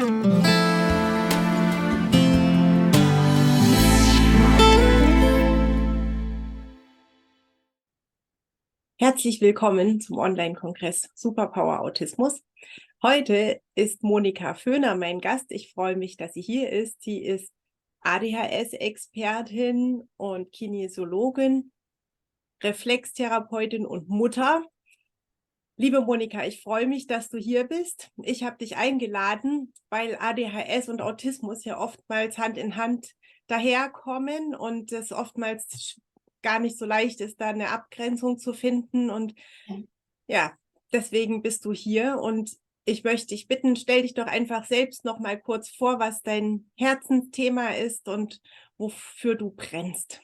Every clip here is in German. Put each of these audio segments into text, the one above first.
Herzlich willkommen zum Online-Kongress Superpower Autismus. Heute ist Monika Föhner mein Gast. Ich freue mich, dass sie hier ist. Sie ist ADHS-Expertin und Kinesiologin, Reflextherapeutin und Mutter. Liebe Monika, ich freue mich, dass du hier bist. Ich habe dich eingeladen, weil ADHS und Autismus ja oftmals Hand in Hand daherkommen und es oftmals gar nicht so leicht ist, da eine Abgrenzung zu finden. Und ja, deswegen bist du hier. Und ich möchte dich bitten, stell dich doch einfach selbst noch mal kurz vor, was dein Herzensthema ist und wofür du brennst.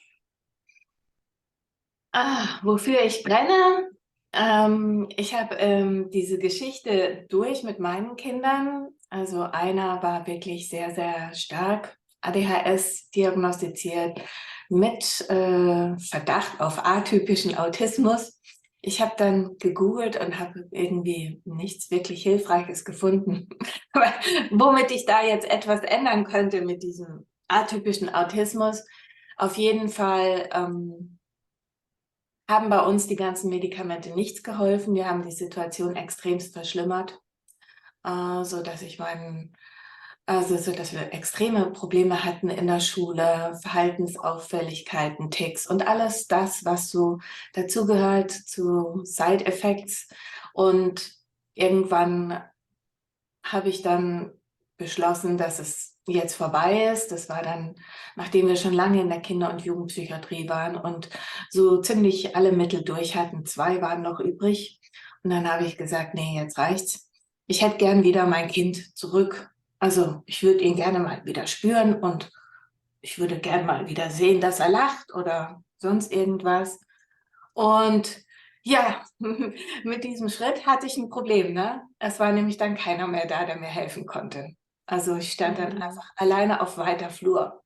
Wofür ich brenne? Ich habe diese Geschichte durch mit meinen Kindern. Also einer war wirklich sehr, sehr stark ADHS diagnostiziert mit Verdacht auf atypischen Autismus. Ich habe dann gegoogelt und habe irgendwie nichts wirklich Hilfreiches gefunden, womit ich da jetzt etwas ändern könnte mit diesem atypischen Autismus. Auf jeden Fall haben bei uns die ganzen Medikamente nichts geholfen. Wir haben die Situation extremst verschlimmert, so dass wir extreme Probleme hatten in der Schule, Verhaltensauffälligkeiten, Tics und alles das, was so dazugehört zu Side Effects. Und irgendwann habe ich dann beschlossen, dass es jetzt vorbei ist. Das war dann, nachdem wir schon lange in der Kinder- und Jugendpsychiatrie waren und so ziemlich alle Mittel durch hatten. 2 waren noch übrig. Und dann habe ich gesagt, nee, jetzt reicht's. Ich hätte gern wieder mein Kind zurück. Also ich würde ihn gerne mal wieder spüren und ich würde gern mal wieder sehen, dass er lacht oder sonst irgendwas. Und ja, mit diesem Schritt hatte ich ein Problem, ne? Es war nämlich dann keiner mehr da, der mir helfen konnte. Also ich stand dann einfach alleine auf weiter Flur.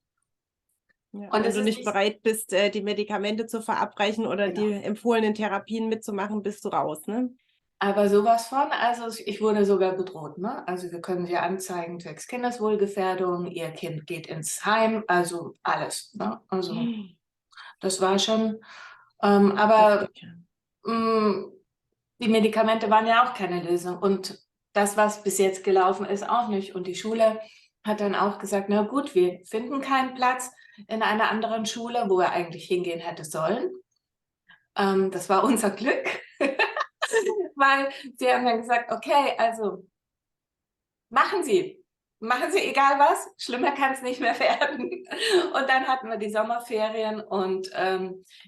Ja, Und wenn es du ist nicht nicht, bereit bist, die Medikamente zu verabreichen oder genau. die empfohlenen Therapien mitzumachen, bist du raus, ne? Aber sowas von, also ich wurde sogar bedroht, ne? Also wir können sie anzeigen, zwecks Kindeswohlgefährdung, ihr Kind geht ins Heim, also alles, ne? Also das war schon, aber Heftig, ja. die Medikamente waren ja auch keine Lösung und das, was bis jetzt gelaufen ist, auch nicht. Und die Schule hat dann auch gesagt, na gut, wir finden keinen Platz in einer anderen Schule, wo er eigentlich hingehen hätte sollen. Das war unser Glück, weil sie haben dann gesagt, okay, also machen Sie. Machen Sie egal was, schlimmer kann es nicht mehr werden. Und dann hatten wir die Sommerferien und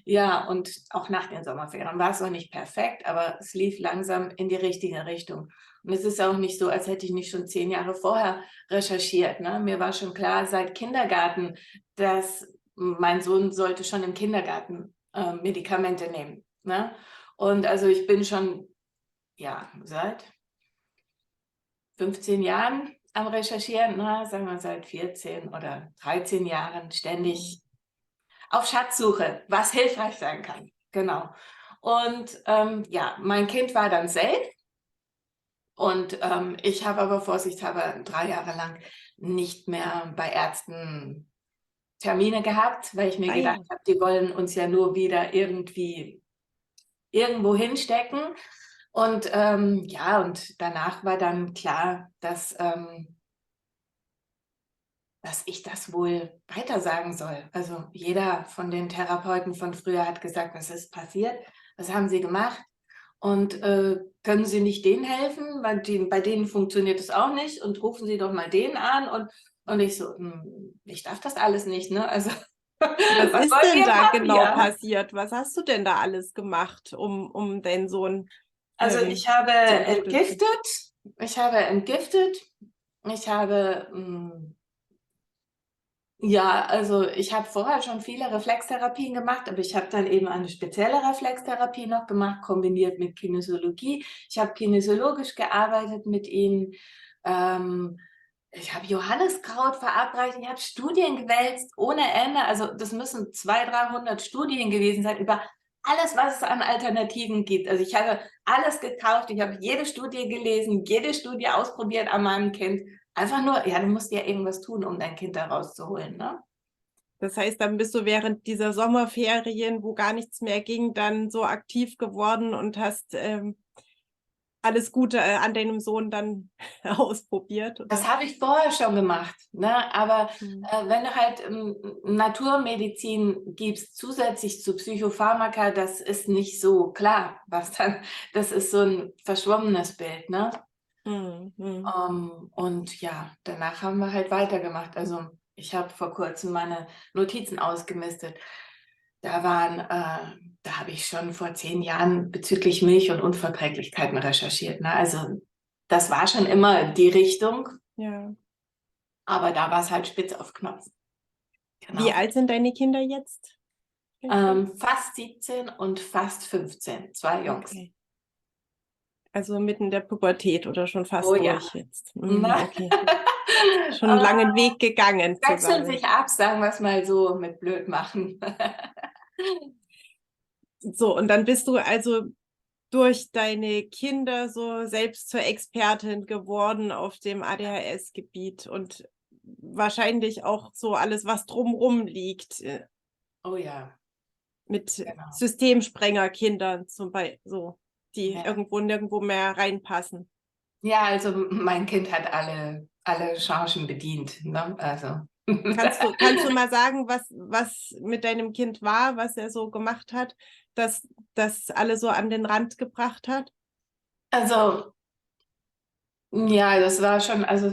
ja, und auch nach den Sommerferien war es noch nicht perfekt, aber es lief langsam in die richtige Richtung. Und es ist auch nicht so, als hätte ich nicht schon 10 Jahre vorher recherchiert. Ne? Mir war schon klar seit Kindergarten, dass mein Sohn sollte schon im Kindergarten Medikamente nehmen. Ne? Und also ich bin schon, ja, seit 15 Jahren am Recherchieren, sagen wir seit 14 oder 13 Jahren ständig auf Schatzsuche, was hilfreich sein kann. Genau. Und ja, mein Kind war dann safe und ich habe aber vorsichtshalber 3 Jahre lang nicht mehr bei Ärzten Termine gehabt, weil ich mir Ah gedacht ja. habe, die wollen uns ja nur wieder irgendwie irgendwo hinstecken. Und ja, und danach war dann klar, dass ich das wohl weitersagen soll. Also jeder von den Therapeuten von früher hat gesagt, was ist passiert, was haben Sie gemacht und können Sie nicht denen helfen, weil bei denen funktioniert es auch nicht und rufen Sie doch mal den an und ich so, ich darf das alles nicht, ne? Also Was was ist wollen denn wir da machen? genau Ja. passiert? Was hast du denn da alles gemacht, um deinen Sohn Also ich habe zu unterstützen? entgiftet, ich habe entgiftet, ich habe ja, also ich habe vorher schon viele Reflextherapien gemacht, aber ich habe dann eben eine spezielle Reflextherapie noch gemacht, kombiniert mit Kinesiologie. Ich habe kinesiologisch gearbeitet mit ihnen. Ich habe Johanniskraut verabreicht, ich habe Studien gewälzt ohne Ende. Also das müssen 200, 300 Studien gewesen sein über alles, was es an Alternativen gibt. Also ich habe alles gekauft, ich habe jede Studie gelesen, jede Studie ausprobiert an meinem Kind. einfach nur, ja, du musst ja irgendwas tun, um dein Kind da rauszuholen, ne? Das heißt, dann bist du während dieser Sommerferien, wo gar nichts mehr ging, dann so aktiv geworden und hast alles Gute an deinem Sohn dann ausprobiert, Das oder? habe ich vorher schon gemacht, ne? Aber Hm. wenn du halt Naturmedizin gibst, zusätzlich zu Psychopharmaka, das ist nicht so klar, was dann, das ist so ein verschwommenes Bild, ne? Hm, hm. Und ja, danach haben wir halt weitergemacht. Also ich habe vor kurzem meine Notizen ausgemistet. Da habe ich schon vor 10 Jahren bezüglich Milch und Unverträglichkeiten recherchiert, ne? Also das war schon immer die Richtung, Ja. aber da war es halt spitz auf Knopf. Wie Genau. alt sind deine Kinder jetzt? Fast 17 und fast 15, 2 Jungs. Okay. Also mitten in der Pubertät oder schon Oh fast ja. durch jetzt. Na? Okay. Schon einen langen Weg gegangen Wechseln zusammen. sich ab, sagen wir es mal so, mit blöd machen. So, und dann bist du also durch deine Kinder so selbst zur Expertin geworden auf dem ADHS-Gebiet und wahrscheinlich auch so alles, was drumrum liegt, Oh ja, mit genau. Systemsprengerkindern zum Beispiel, so, die Ja. irgendwo nirgendwo mehr reinpassen. Ja, also mein Kind hat alle Chargen bedient, ne? Also. Kannst du mal sagen, was mit deinem Kind war, was er so gemacht hat, dass das alle so an den Rand gebracht hat? Also, ja, also es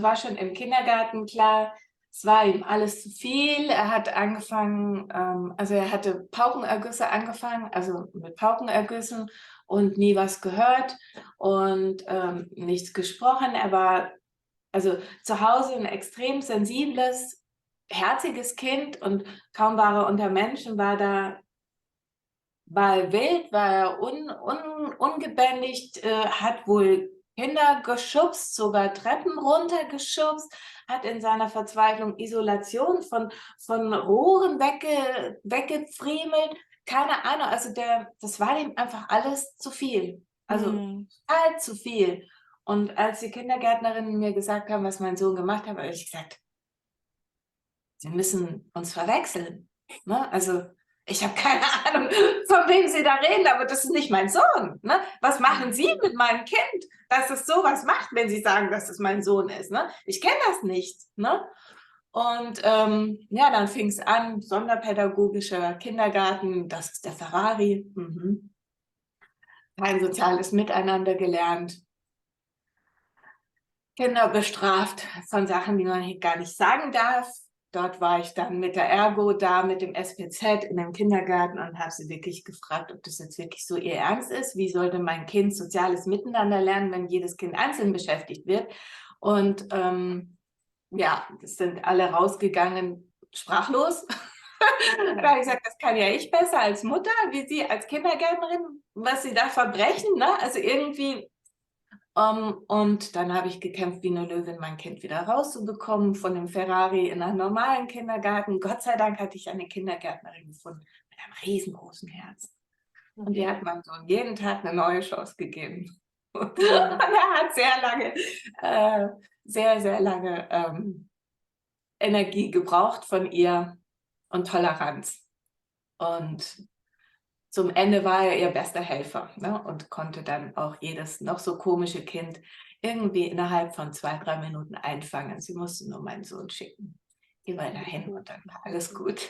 war schon im Kindergarten klar, es war ihm alles zu viel. Er hat angefangen, also er hatte Paukenergüsse angefangen, also mit Paukenergüssen und nie was gehört und nichts gesprochen. Er war also zu Hause ein extrem sensibles, herziges Kind und kaum war er unter Menschen, war er wild, war er ungebändigt, hat wohl Kinder geschubst, sogar Treppen runtergeschubst, hat in seiner Verzweiflung Isolation von Rohren weggefriemelt. Keine Ahnung, also das war ihm einfach alles zu viel. Also Hm. total zu viel. Und als die Kindergärtnerinnen mir gesagt haben, was mein Sohn gemacht hat, habe ich gesagt, Sie müssen uns verwechseln. Ne? Also ich habe keine Ahnung, von wem Sie da reden, aber das ist nicht mein Sohn. Ne? Was machen Sie mit meinem Kind, dass es sowas macht, wenn Sie sagen, dass es mein Sohn ist? Ne? Ich kenne das nicht. Ne? Und ja, dann fing es an, sonderpädagogischer Kindergarten, das ist der Ferrari. Mhm. Kein soziales Miteinander gelernt. Kinder bestraft von Sachen, die man gar nicht sagen darf. Dort war ich dann mit der Ergo da, mit dem SPZ in dem Kindergarten und habe sie wirklich gefragt, ob das jetzt wirklich so ihr Ernst ist. Wie sollte mein Kind soziales Miteinander lernen, wenn jedes Kind einzeln beschäftigt wird? Und ja, das sind alle rausgegangen, sprachlos. Da habe ich gesagt, das kann ja ich besser als Mutter, wie Sie als Kindergärtnerin, was Sie da verbrechen. Ne? Also irgendwie und dann habe ich gekämpft wie eine Löwin, mein Kind wieder rauszubekommen von dem Ferrari in einen normalen Kindergarten. Gott sei Dank hatte ich eine Kindergärtnerin gefunden mit einem riesengroßen Herz. Und die hat meinem Sohn jeden Tag eine neue Chance gegeben. Und er hat sehr lange Energie gebraucht von ihr und Toleranz. Und zum Ende war er ihr bester Helfer, ne? Und konnte dann auch jedes noch so komische Kind irgendwie innerhalb von 2, 3 Minuten einfangen. Sie musste nur meinen Sohn schicken. Geh mal dahin und dann war alles gut.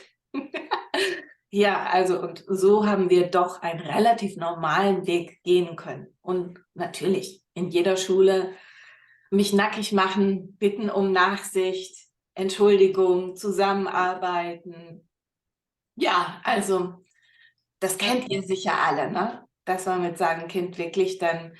Ja, also und so haben wir doch einen relativ normalen Weg gehen können. Und natürlich in jeder Schule mich nackig machen, bitten um Nachsicht, Entschuldigung, zusammenarbeiten. Ja, also das Ja. kennt ihr sicher alle, ne? Dass man mit seinem Kind wirklich dann,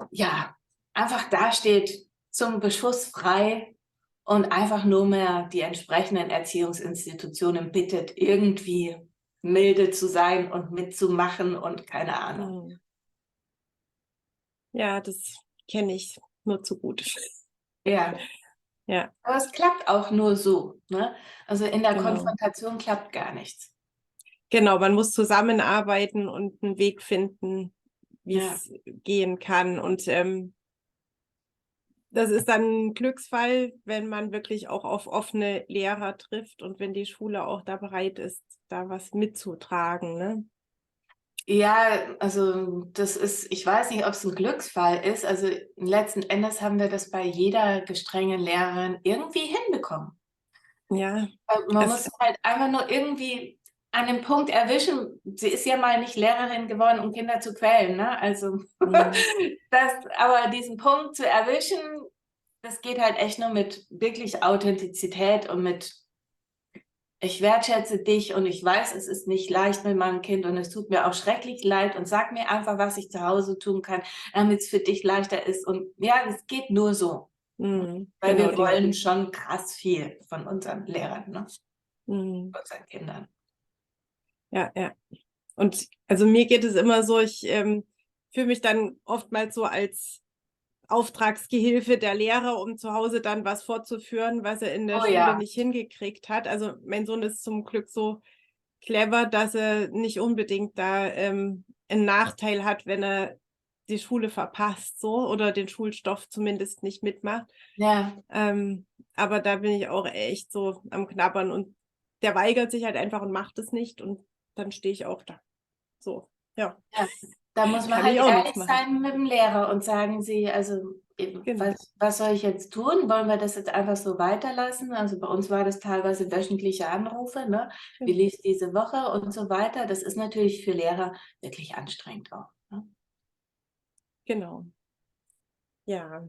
ja, einfach dasteht zum Beschuss frei und einfach nur mehr die entsprechenden Erziehungsinstitutionen bittet, irgendwie milde zu sein und mitzumachen und keine Ahnung. Hm. Ja, das kenne ich nur zu gut. Ja, Ja, aber es klappt auch nur so, ne? Also in der genau. Konfrontation klappt gar nichts. Genau, man muss zusammenarbeiten und einen Weg finden, wie Ja, es gehen kann. Und Das ist dann ein Glücksfall, wenn man wirklich auch auf offene Lehrer trifft und wenn die Schule auch da bereit ist, da was mitzutragen, ne? Ja, also das ist, ich weiß nicht, ob es ein Glücksfall ist. Also letzten Endes haben wir das bei jeder gestrengen Lehrerin irgendwie hinbekommen. Ja, Man es muss halt einfach nur irgendwie an den Punkt erwischen. Sie ist ja mal nicht Lehrerin geworden, um Kinder zu quälen, ne? Also mhm, aber diesen Punkt zu erwischen, das geht halt echt nur mit wirklich Authentizität und mit ich wertschätze dich und ich weiß, es ist nicht leicht mit meinem Kind und es tut mir auch schrecklich leid und sag mir einfach, was ich zu Hause tun kann, damit es für dich leichter ist. Und ja, es geht nur so. Weil genau, wir wollen schon krass viel von unseren Lehrern, ne? Unseren Kindern. ja, ja. Und also mir geht es immer so, ich fühle mich dann oftmals so als Auftragsgehilfe der Lehrer, um zu Hause dann was fortzuführen, was er in der Oh Schule ja, nicht hingekriegt hat. Also mein Sohn ist zum Glück so clever, dass er nicht unbedingt da einen Nachteil hat, wenn er die Schule verpasst, so oder den Schulstoff zumindest nicht mitmacht. ja. Aber da bin ich auch echt so am Knabbern und der weigert sich halt einfach und macht es nicht und dann stehe ich auch da. So, ja, Ja, da muss man kann ich halt auch nichts ehrlich machen. sein mit dem Lehrer und sagen Sie, also Genau. was soll ich jetzt tun? Wollen wir das jetzt einfach so weiterlassen? Also bei uns war das teilweise wöchentliche Anrufe, ne? Wie Genau. lief es diese Woche und so weiter. Das ist natürlich für Lehrer wirklich anstrengend auch. Ne? Genau. Ja.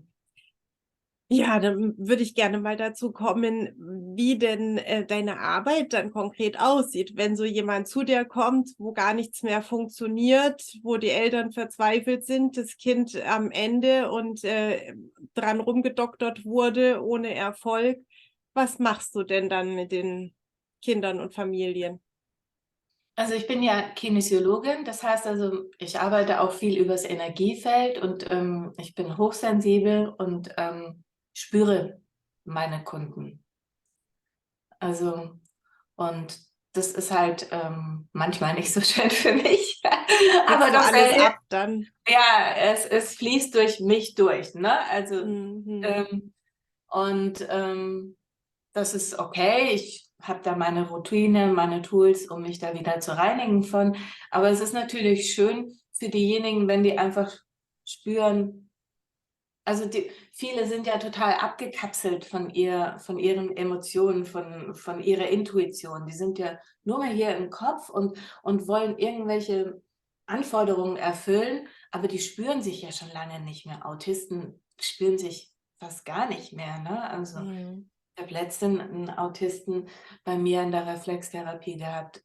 Ja, dann würde ich gerne mal dazu kommen, wie denn deine Arbeit dann konkret aussieht, wenn so jemand zu dir kommt, wo gar nichts mehr funktioniert, wo die Eltern verzweifelt sind, das Kind am Ende und dran rumgedoktert wurde ohne Erfolg. Was machst du denn dann mit den Kindern und Familien? Also ich bin ja Kinesiologin, das heißt also, ich arbeite auch viel übers Energiefeld und ich bin hochsensibel und spüre meine Kunden. Also, und das ist halt manchmal nicht so schön für mich. Aber Gibst du doch, alles ab dann? ja, es fließt durch mich durch, ne? Also, Mhm. ähm, und das ist okay. Ich habe da meine Routine, meine Tools, um mich da wieder zu reinigen von. Aber es ist natürlich schön für diejenigen, wenn die einfach spüren, also viele sind ja total abgekapselt von ihren Emotionen, von ihrer Intuition. Die sind ja nur mehr hier im Kopf und wollen irgendwelche Anforderungen erfüllen, aber die spüren sich ja schon lange nicht mehr. Autisten spüren sich fast gar nicht mehr, ne? Also Mhm. ich habe letztens einen Autisten bei mir in der Reflextherapie gehabt.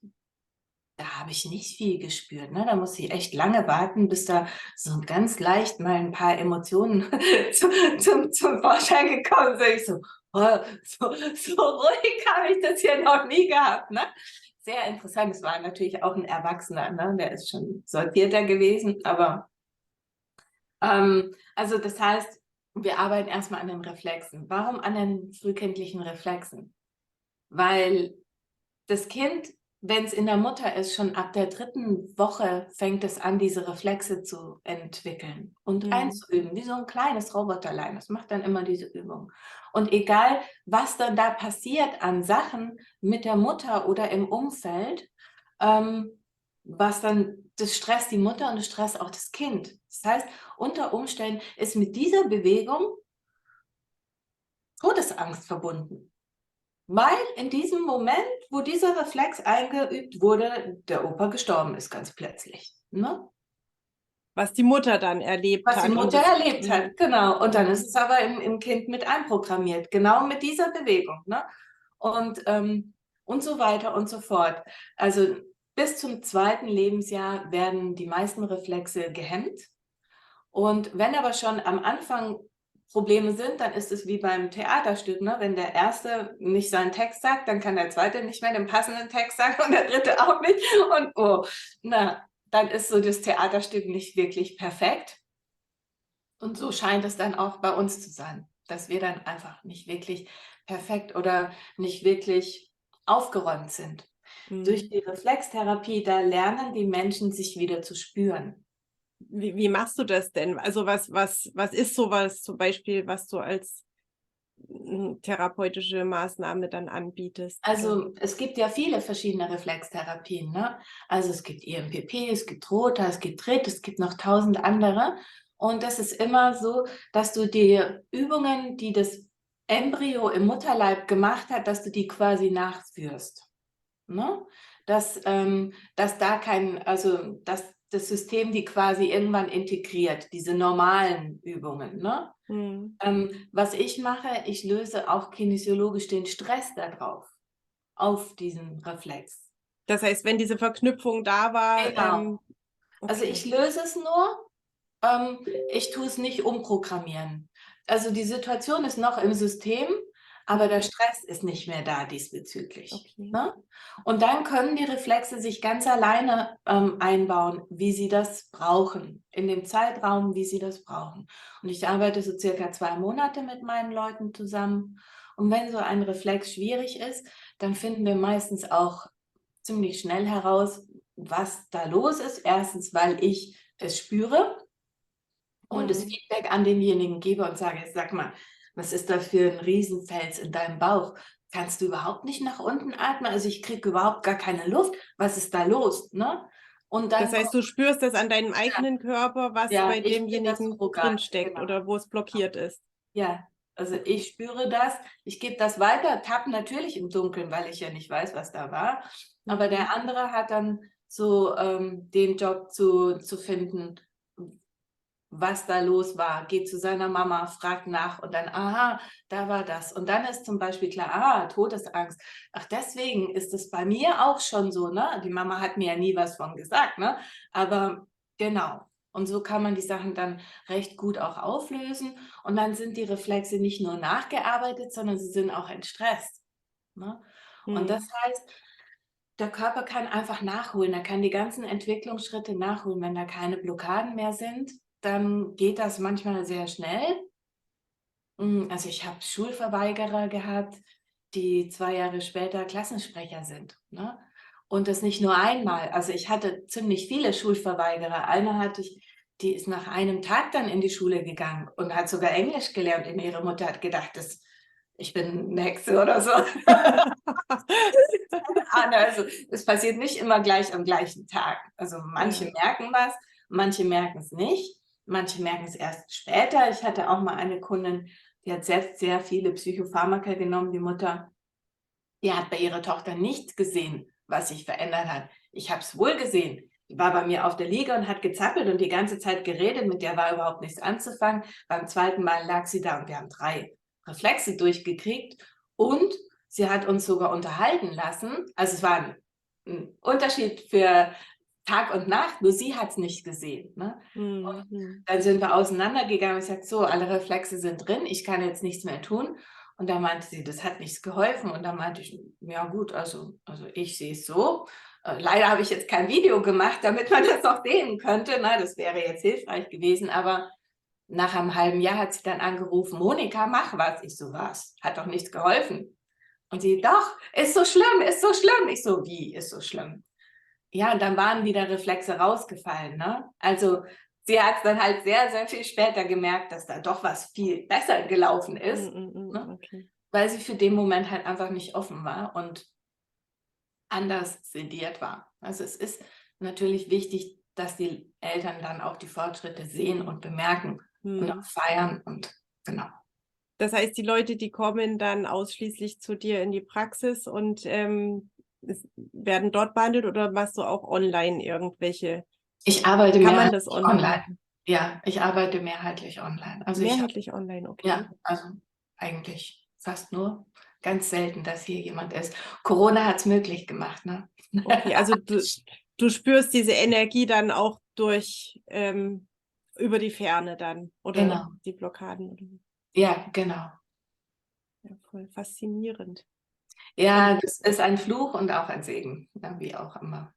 Da habe ich nicht viel gespürt, ne? Da muss ich echt lange warten, bis da so ganz leicht mal ein paar Emotionen zum Vorschein gekommen sind. Ich so: „Oh, so ruhig habe ich das hier noch nie gehabt", ne? Sehr interessant. Es war natürlich auch ein Erwachsener, ne? Der ist schon sortierter gewesen, aber, also das heißt, wir arbeiten erst mal an den Reflexen. Warum an den frühkindlichen Reflexen? Weil das Kind, wenn es in der Mutter ist, schon ab der 3. Woche fängt es an, diese Reflexe zu entwickeln und Mhm. einzuüben, wie so ein kleines Roboterlein. Das macht dann immer diese Übung. Und egal, was dann da passiert an Sachen mit der Mutter oder im Umfeld, ähm, was dann das stresst die Mutter und das stresst auch das Kind. Das heißt, unter Umständen ist mit dieser Bewegung Todesangst verbunden. Weil in diesem Moment, wo dieser Reflex eingeübt wurde, der Opa gestorben ist ganz plötzlich, ne? Was die Mutter dann erlebt Was die hat und Mutter das. erlebt hat, genau. Und dann ist Mhm. es aber im Kind mit einprogrammiert, genau mit dieser Bewegung, ne? Und so weiter und so fort. Also bis zum 2. Lebensjahr werden die meisten Reflexe gehemmt. Und wenn aber schon am Anfang Probleme sind, dann ist es wie beim Theaterstück, ne? Wenn der Erste nicht seinen Text sagt, dann kann der Zweite nicht mehr den passenden Text sagen und der Dritte auch nicht. Und oh, na, dann ist so das Theaterstück nicht wirklich perfekt. Und so scheint es dann auch bei uns zu sein, dass wir dann einfach nicht wirklich perfekt oder nicht wirklich aufgeräumt sind. Durch Mhm. die Reflextherapie, da lernen die Menschen sich wieder zu spüren. Wie machst du das denn? Also was ist sowas zum Beispiel, was du als therapeutische Maßnahme dann anbietest? Oder? Also es gibt ja viele verschiedene Reflextherapien, ne? Also es gibt EMPP, es gibt Rota, es gibt TRIT, es gibt noch 1000 andere. Und das ist immer so, dass du die Übungen, die das Embryo im Mutterleib gemacht hat, dass du die quasi nachführst. Ne? Dass da also dass das System die quasi irgendwann integriert, diese normalen Übungen. Ne? Hm. Was ich mache, ich löse auch kinesiologisch den Stress darauf, auf diesen Reflex. Das heißt, wenn diese Verknüpfung da war, Genau. Also okay. ich löse es nur, ich tue es nicht umprogrammieren. Also die Situation ist noch im System, aber der Stress ist nicht mehr da diesbezüglich. Okay. Ne? Und dann können die Reflexe sich ganz alleine einbauen, wie sie das brauchen, in dem Zeitraum, wie sie das brauchen. Und ich arbeite so circa 2 Monate mit meinen Leuten zusammen. Und wenn so ein Reflex schwierig ist, dann finden wir meistens auch ziemlich schnell heraus, was da los ist. Erstens, weil ich es spüre und das Hm. Feedback an denjenigen gebe und sage, sag mal, was ist da für ein Riesenfels in deinem Bauch? Kannst du überhaupt nicht nach unten atmen? Also ich kriege überhaupt gar keine Luft. Was ist da los? Ne? Und Das dann heißt, kommt, du spürst das an deinem ja, eigenen Körper, was ja, bei ich bin das demjenigen Surrogat, drinsteckt genau. oder wo es blockiert ist. Ja, also Okay. ich spüre das, ich gebe das weiter, tappe natürlich im Dunkeln, weil ich ja nicht weiß, was da war. Aber Mhm. der andere hat dann so den Job zu finden, was da los war, geht zu seiner Mama, fragt nach und dann, aha, da war das. Und dann ist zum Beispiel klar, Todesangst. Ach, deswegen ist es bei mir auch schon so, ne? Die Mama hat mir ja nie was von gesagt, ne? Aber genau. Und so kann man die Sachen dann recht gut auch auflösen. Und dann sind die Reflexe nicht nur nachgearbeitet, sondern sie sind auch entstresst. Ne? Und das Mhm. heißt, der Körper kann einfach nachholen. Er kann die ganzen Entwicklungsschritte nachholen. Wenn da keine Blockaden mehr sind, dann geht das manchmal sehr schnell. Also ich habe Schulverweigerer gehabt, die 2 Jahre später Klassensprecher sind. Ne? Und das nicht nur einmal. Also ich hatte ziemlich viele Schulverweigerer. Eine hatte ich, die ist nach einem Tag dann in die Schule gegangen und hat sogar Englisch gelernt. Und ihre Mutter hat gedacht, ich bin eine Hexe oder so. Also es passiert nicht immer gleich am gleichen Tag. Also manche Ja. merken was, manche merken es nicht, manche merken es erst später. Ich hatte auch mal eine Kundin, die hat selbst sehr viele Psychopharmaka genommen, die Mutter. Die hat bei ihrer Tochter nicht gesehen, was sich verändert hat. Ich habe es wohl gesehen. Die war bei mir auf der Liege und hat gezappelt und die ganze Zeit geredet. Mit der war überhaupt nichts anzufangen. Beim zweiten Mal lag sie da und wir haben 3 Reflexe durchgekriegt. Und sie hat uns sogar unterhalten lassen. Also es war ein Unterschied für Tag und Nacht, nur sie hat es nicht gesehen. Ne? Und Mhm. dann sind wir auseinandergegangen und ich sagte, so, alle Reflexe sind drin, ich kann jetzt nichts mehr tun. Und da meinte sie, das hat nichts geholfen. Und da meinte ich, ja gut, also ich sehe es so. Leider habe ich jetzt kein Video gemacht, damit man das noch sehen könnte. Na, das wäre jetzt hilfreich gewesen. Aber nach einem halben Jahr hat sie dann angerufen, Monika, mach was. Ich so, was? Hat doch nichts geholfen. Und sie, doch, ist so schlimm, ist so schlimm. Ich so, wie, ist so schlimm? Ja, und dann waren wieder Reflexe rausgefallen. Ne? Also sie hat es dann halt sehr, sehr viel später gemerkt, dass da doch was viel besser gelaufen ist, Mhm. ne? Okay. Weil sie für den Moment halt einfach nicht offen war und anders sediert war. Also es ist natürlich wichtig, dass die Eltern dann auch die Fortschritte sehen und bemerken und auch Mhm. feiern und genau. Das heißt, die Leute, die kommen dann ausschließlich zu dir in die Praxis und werden dort behandelt oder machst du auch online irgendwelche? Ich arbeite Kann man das mehrheitlich online online. machen? Ja, ich arbeite mehrheitlich online. Also ich habe Mehrheitlich online, Ja, okay. also eigentlich fast nur. Ganz selten, dass hier jemand ist. Corona hat es möglich gemacht, ne? Okay, also du spürst diese Energie dann auch durch über die Ferne dann oder Genau. die Blockaden. Oder so. Ja, genau. Ja, voll faszinierend. Und Ja, das ist ein Fluch und auch ein Segen, ja, wie auch immer.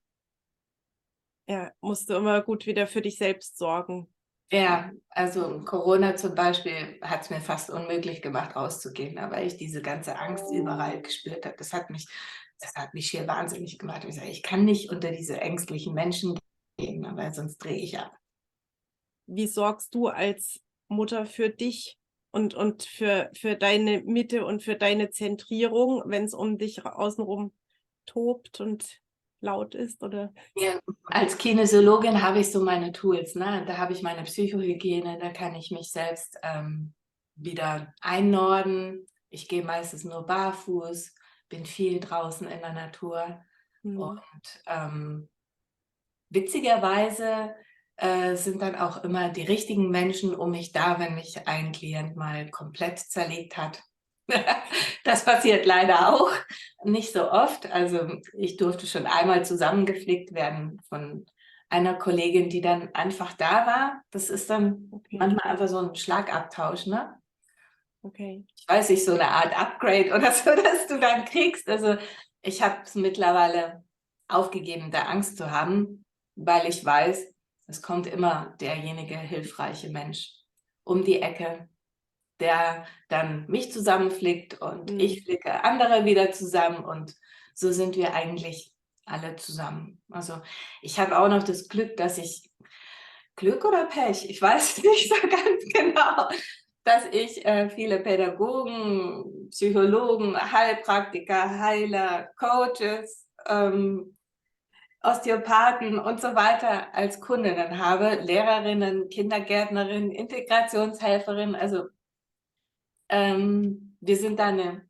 ja, musst du immer gut wieder für dich selbst sorgen. Ja, also Corona zum Beispiel hat es mir fast unmöglich gemacht, rauszugehen, ne, weil ich diese ganze Angst überall gespürt habe. Das hat mich schier wahnsinnig gemacht. Ich sage, ich kann nicht unter diese ängstlichen Menschen gehen, ne, weil sonst drehe ich ab. wie sorgst du als Mutter für dich und für deine Mitte und für deine Zentrierung, wenn es um dich außenrum tobt und laut ist? Oder? Ja, als Kinesiologin habe ich so meine Tools, ne? Da habe ich meine Psychohygiene, da kann ich mich selbst wieder einnorden. Ich gehe meistens nur barfuß, bin viel draußen in der Natur Mhm. und witzigerweise sind dann auch immer die richtigen Menschen um mich da, wenn mich ein Klient mal komplett zerlegt hat. Das passiert leider auch, nicht so oft. Also ich durfte schon einmal zusammengeflickt werden von einer Kollegin, die dann einfach da war. Das ist dann Okay, manchmal einfach so ein Schlagabtausch, ne? okay. Ich weiß nicht, so eine Art Upgrade oder so, dass du dann kriegst. Also ich habe es mittlerweile aufgegeben, da Angst zu haben, weil ich weiß, es kommt immer derjenige hilfreiche Mensch um die Ecke, der dann mich zusammenflickt und ich Mhm. flicke andere wieder zusammen und so sind wir eigentlich alle zusammen. Also ich habe auch noch das Glück, dass ich Glück oder Pech, ich weiß nicht so ganz genau, dass ich viele Pädagogen, Psychologen, Heilpraktiker, Heiler, Coaches, Osteopathen und so weiter als Kundinnen habe, Lehrerinnen, Kindergärtnerinnen, Integrationshelferinnen. Also wir sind da eine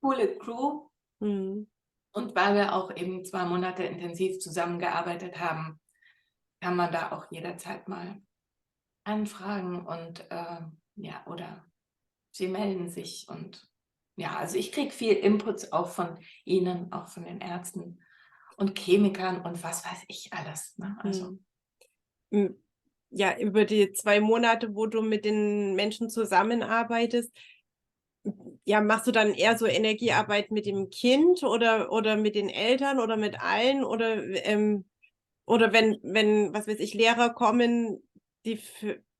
coole Crew Mhm. und weil wir auch eben 2 Monate intensiv zusammengearbeitet haben, kann man da auch jederzeit mal anfragen und ja, oder sie melden sich und ja, also ich kriege viel Inputs auch von Ihnen, auch von den Ärzten und Chemikern und was weiß ich alles. Ne? Also Mhm. M- Ja, über die 2 Monate, wo du mit den Menschen zusammenarbeitest, ja, machst du dann eher so Energiearbeit mit dem Kind oder mit den Eltern oder mit allen? Oder wenn, was weiß ich, Lehrer kommen, die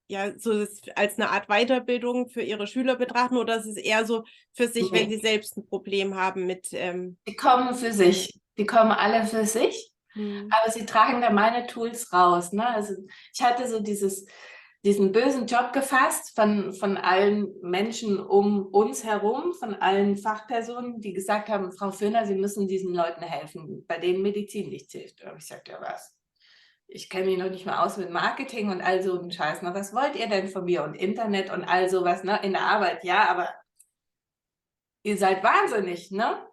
ja, so das als eine Art Weiterbildung für ihre Schüler betrachten, oder ist es eher so für sich, wenn nee, sie selbst ein Problem haben mit die kommen für Ernährung? sich, die kommen alle für sich. Hm. Aber sie tragen da meine Tools raus. Ne? Also ich hatte so diesen bösen Job gefasst von allen Menschen um uns herum, von allen Fachpersonen, die gesagt haben, Frau Föhner, Sie müssen diesen Leuten helfen, bei denen Medizin nichts hilft. Und ich sagte, ja was? Ich kenne mich noch nicht mal aus mit Marketing und all so einen Scheiß. Na, was wollt ihr denn von mir? Und Internet und all sowas, ne? In der Arbeit, ja, aber ihr seid wahnsinnig, ne?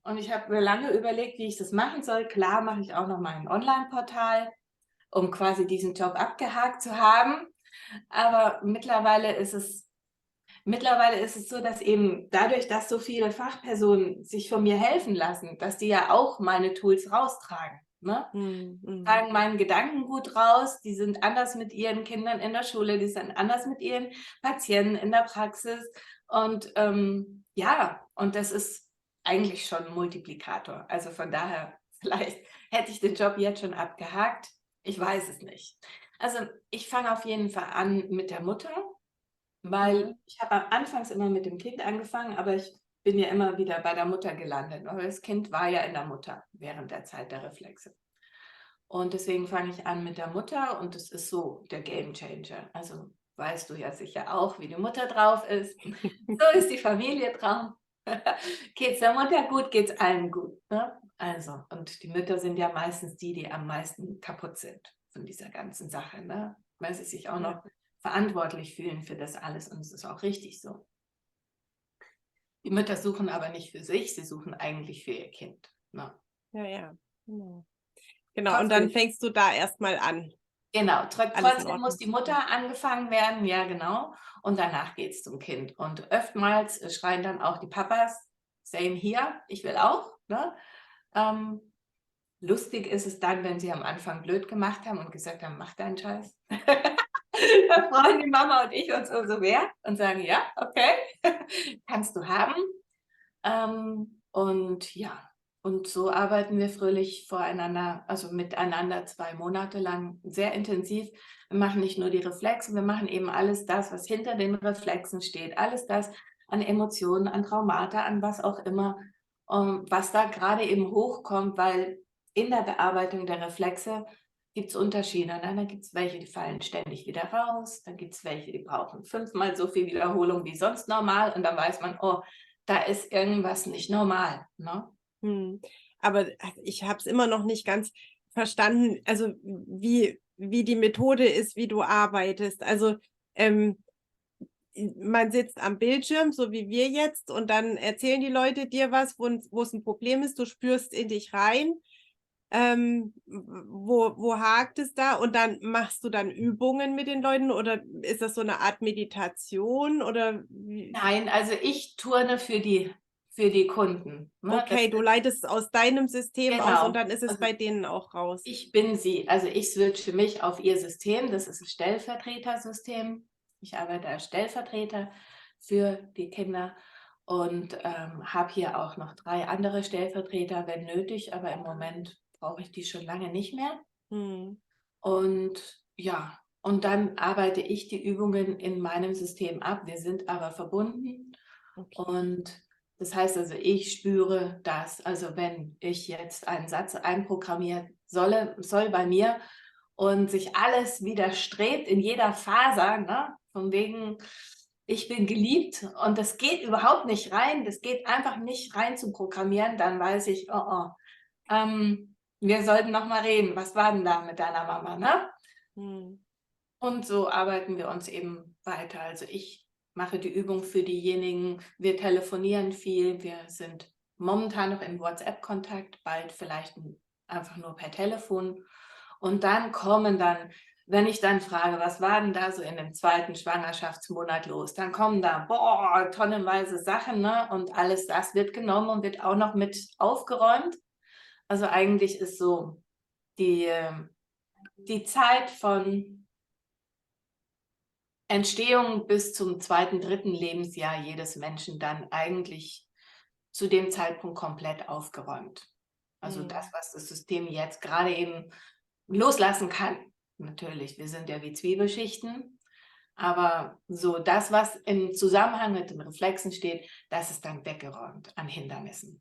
Und ich habe mir lange überlegt, wie ich das machen soll. Klar mache ich auch noch mal ein Online-Portal, um quasi diesen Job abgehakt zu haben. Aber mittlerweile ist es so, dass eben dadurch, dass so viele Fachpersonen sich von mir helfen lassen, dass die ja auch meine Tools raustragen. Ne? Hm, hm, Tragen meinen Gedankengut raus, die sind anders mit ihren Kindern in der Schule, die sind anders mit ihren Patienten in der Praxis. Und ja, und das ist eigentlich schon ein Multiplikator. Also von daher, vielleicht hätte ich den Job jetzt schon abgehakt. Ich weiß es nicht. Also ich fange auf jeden Fall an mit der Mutter, weil ja. ich habe anfangs immer mit dem Kind angefangen, aber ich bin ja immer wieder bei der Mutter gelandet, weil das Kind war ja in der Mutter während der Zeit der Reflexe. Und deswegen fange ich an mit der Mutter und das ist so der Game Changer. Also weißt du ja sicher auch, wie die Mutter drauf ist. So ist die Familie drauf. Geht's der Mutter gut, geht's allen gut. Ne? Also, und die Mütter sind ja meistens die, die am meisten kaputt sind von dieser ganzen Sache, ne? Weil sie sich auch Ja, noch verantwortlich fühlen für das alles und es ist auch richtig so. Die Mütter suchen aber nicht für sich, sie suchen eigentlich für ihr Kind. Ne? ja, ja. Genau. Genau, und dann Trotzdem fängst du da erstmal an. Genau, Alles in trotzdem muss Ordnung die zu bringen. Mutter angefangen werden, ja genau, und danach geht es zum Kind. Und oftmals schreien dann auch die Papas, same hier, ich will auch. Ne? Ähm, lustig ist es dann, wenn sie am Anfang blöd gemacht haben und gesagt haben, mach deinen Scheiß. Da freuen die Mama und ich uns umso mehr und sagen, ja, okay, kannst du haben. Und ja, und so arbeiten wir fröhlich voreinander, also miteinander 2 Monate lang sehr intensiv. Wir machen nicht nur die Reflexe, wir machen eben alles das, was hinter den Reflexen steht, alles das an Emotionen, an Traumata, an was auch immer, was da gerade eben hochkommt, weil in der Bearbeitung der Reflexe gibt es Unterschiede. Ne? Dann gibt es welche, die fallen ständig wieder raus. Dann gibt es welche, die brauchen 5-mal so viel Wiederholung wie sonst normal. Und dann weiß man, oh, da ist irgendwas nicht normal. Ne? Aber ich habe es immer noch nicht ganz verstanden, also wie die Methode ist, wie du arbeitest. Also man sitzt am Bildschirm, so wie wir jetzt, und dann erzählen die Leute dir was, wo es ein Problem ist. Du spürst in dich rein, wo hakt es da, und dann machst du dann Übungen mit den Leuten, oder ist das so eine Art Meditation oder wie? Nein, also ich turne für die Kunden. Ne? Okay, du leitest es aus deinem System aus und Genau. dann ist es Also bei denen auch raus. ich bin sie. Also ich switche mich auf ihr System. Das ist ein Stellvertretersystem. Ich arbeite als Stellvertreter für die Kinder und habe hier auch noch 3 andere Stellvertreter, wenn nötig. Aber im Moment brauche ich die schon lange nicht mehr. Und ja, und dann arbeite ich die Übungen in meinem System ab. Wir sind aber verbunden. Okay. Und das heißt also, ich spüre das. Also wenn ich jetzt einen Satz einprogrammieren soll bei mir und sich alles widerstrebt in jeder Faser, ne? Von wegen, ich bin geliebt und das geht überhaupt nicht rein, das geht einfach nicht rein zu programmieren, dann weiß ich, wir sollten noch mal reden. Was war denn da mit deiner Mama, ne? Und so arbeiten wir uns eben weiter. Also ich mache die Übung für diejenigen, wir telefonieren viel, wir sind momentan noch im WhatsApp-Kontakt, bald vielleicht einfach nur per Telefon. Und dann wenn ich dann frage, was war denn da so in dem 2. Schwangerschaftsmonat los, dann kommen da, tonnenweise Sachen, ne? Und alles das wird genommen und wird auch noch mit aufgeräumt. Also eigentlich ist so die Zeit von Entstehung bis zum 2., 3. Lebensjahr jedes Menschen dann eigentlich zu dem Zeitpunkt komplett aufgeräumt. Also das, was das System jetzt gerade eben loslassen kann. Natürlich, wir sind ja wie Zwiebelschichten, aber so das, was im Zusammenhang mit den Reflexen steht, das ist dann weggeräumt an Hindernissen.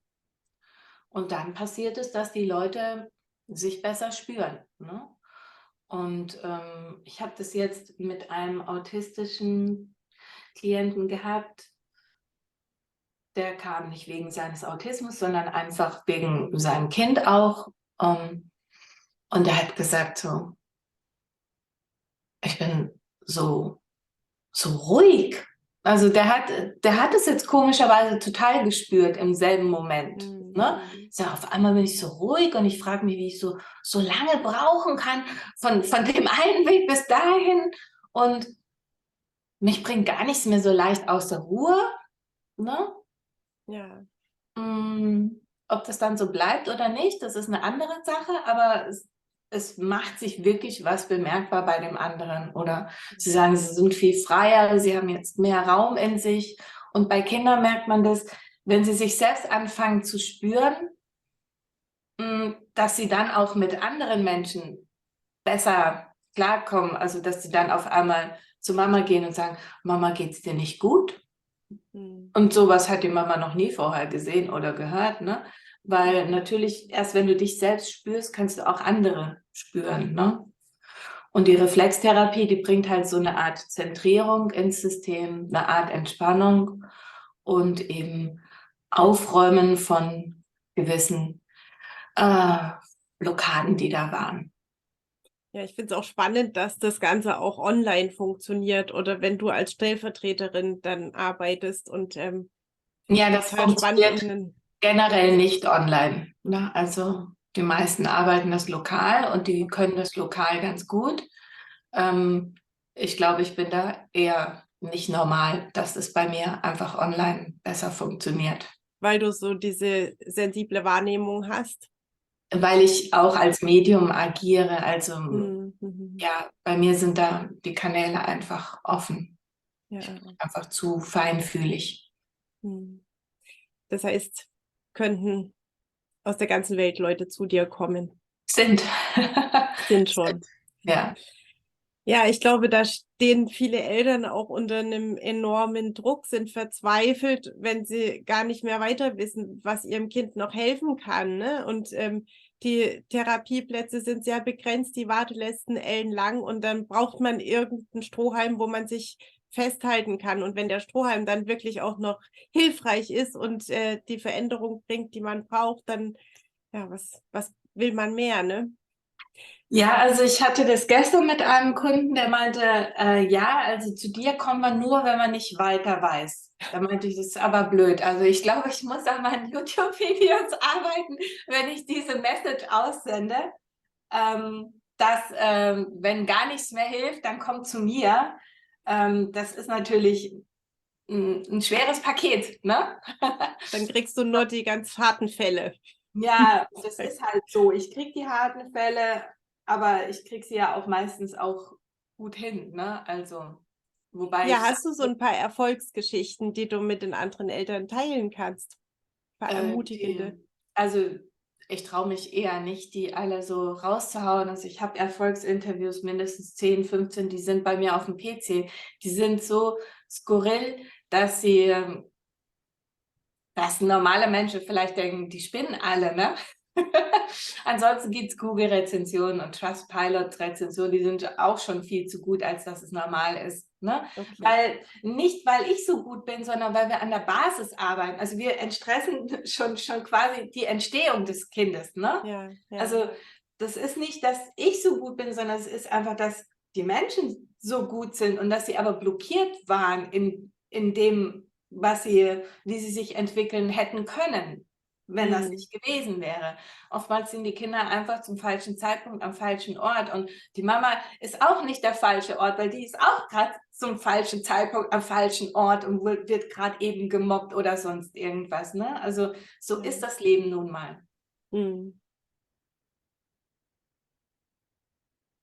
Und dann passiert es, dass die Leute sich besser spüren, ne? Und ich habe das jetzt mit einem autistischen Klienten gehabt. Der kam nicht wegen seines Autismus, sondern einfach wegen seinem Kind auch. Und er hat gesagt so, ich bin so ruhig. Also der hat es jetzt komischerweise total gespürt im selben Moment. Ne? So, auf einmal bin ich so ruhig und ich frage mich, wie ich so lange brauchen kann von dem einen Weg bis dahin. Und mich bringt gar nichts mehr so leicht aus der Ruhe. Ne? Ja. Ob das dann so bleibt oder nicht, das ist eine andere Sache, aber es macht sich wirklich was bemerkbar bei dem anderen. Oder sie sagen, sie sind viel freier, sie haben jetzt mehr Raum in sich. Und bei Kindern merkt man das, wenn sie sich selbst anfangen zu spüren, dass sie dann auch mit anderen Menschen besser klarkommen. Also dass sie dann auf einmal zu Mama gehen und sagen, Mama, geht's dir nicht gut? Und sowas hat die Mama noch nie vorher gesehen oder gehört, ne? Weil natürlich erst wenn du dich selbst spürst, kannst du auch andere spüren, ne? Und die Reflextherapie, die bringt halt so eine Art Zentrierung ins System, eine Art Entspannung und eben Aufräumen von gewissen Blockaden, die da waren. Ja, ich finde es auch spannend, dass das Ganze auch online funktioniert oder wenn du als Stellvertreterin dann arbeitest und ja, das total funktioniert spannend. generell nicht online, ne? Also die meisten arbeiten das lokal und die können das lokal ganz gut. Ich glaube, ich bin da eher nicht normal, dass es bei mir einfach online besser funktioniert. Weil du so diese sensible Wahrnehmung hast. Weil ich auch als Medium agiere, also Mhm. ja, bei mir sind da die Kanäle einfach offen. Ja. Ich bin einfach zu feinfühlig. Das heißt, könnten aus der ganzen Welt Leute zu dir kommen. Sind. Sind schon. Ja. Ja, ich glaube, da stehen viele Eltern auch unter einem enormen Druck, sind verzweifelt, wenn sie gar nicht mehr weiter wissen, was ihrem Kind noch helfen kann, ne? Und die Therapieplätze sind sehr begrenzt, die Wartelisten ellenlang und dann braucht man irgendeinen Strohhalm, wo man sich festhalten kann. Und wenn der Strohhalm dann wirklich auch noch hilfreich ist und die Veränderung bringt, die man braucht, dann, ja, was will man mehr, ne? Ja, also ich hatte das gestern mit einem Kunden, der meinte, ja, also zu dir kommen wir nur, wenn man nicht weiter weiß. Da meinte ich, das ist aber blöd. Also ich glaube, ich muss an meinen YouTube-Videos arbeiten, wenn ich diese Message aussende, dass wenn gar nichts mehr hilft, dann kommt zu mir. Das ist natürlich ein schweres Paket, ne? Dann kriegst du nur die ganz harten Fälle. Ja, das ist halt so. Ich kriege die harten Fälle, aber ich kriege sie ja auch meistens auch gut hin, ne? Also, wobei Ja, ich hast du so sage, ein paar Erfolgsgeschichten, die du mit den anderen Eltern teilen kannst? Ein paar ermutigende. also ich traue mich eher nicht, die alle so rauszuhauen. Also ich habe Erfolgsinterviews, mindestens 10, 15, die sind bei mir auf dem PC. Die sind so skurril, dass dass normale Menschen vielleicht denken, die spinnen alle, ne? Ansonsten gibt es Google-Rezensionen und Trustpilot-Rezensionen, die sind auch schon viel zu gut, als dass es normal ist. Ne? Okay. Nicht, weil ich so gut bin, sondern weil wir an der Basis arbeiten. Also wir entstressen schon quasi die Entstehung des Kindes. Ne? Ja, ja. Also das ist nicht, dass ich so gut bin, sondern es ist einfach, dass die Menschen so gut sind und dass sie aber blockiert waren in dem, wie sie sich entwickeln hätten können, wenn das Hm. nicht gewesen wäre. Oftmals sind die Kinder einfach zum falschen Zeitpunkt am falschen Ort und die Mama ist auch nicht der falsche Ort, weil die ist auch gerade zum falschen Zeitpunkt am falschen Ort und wird gerade eben gemobbt oder sonst irgendwas. Ne? Also so Ja. ist das Leben nun mal. Hm.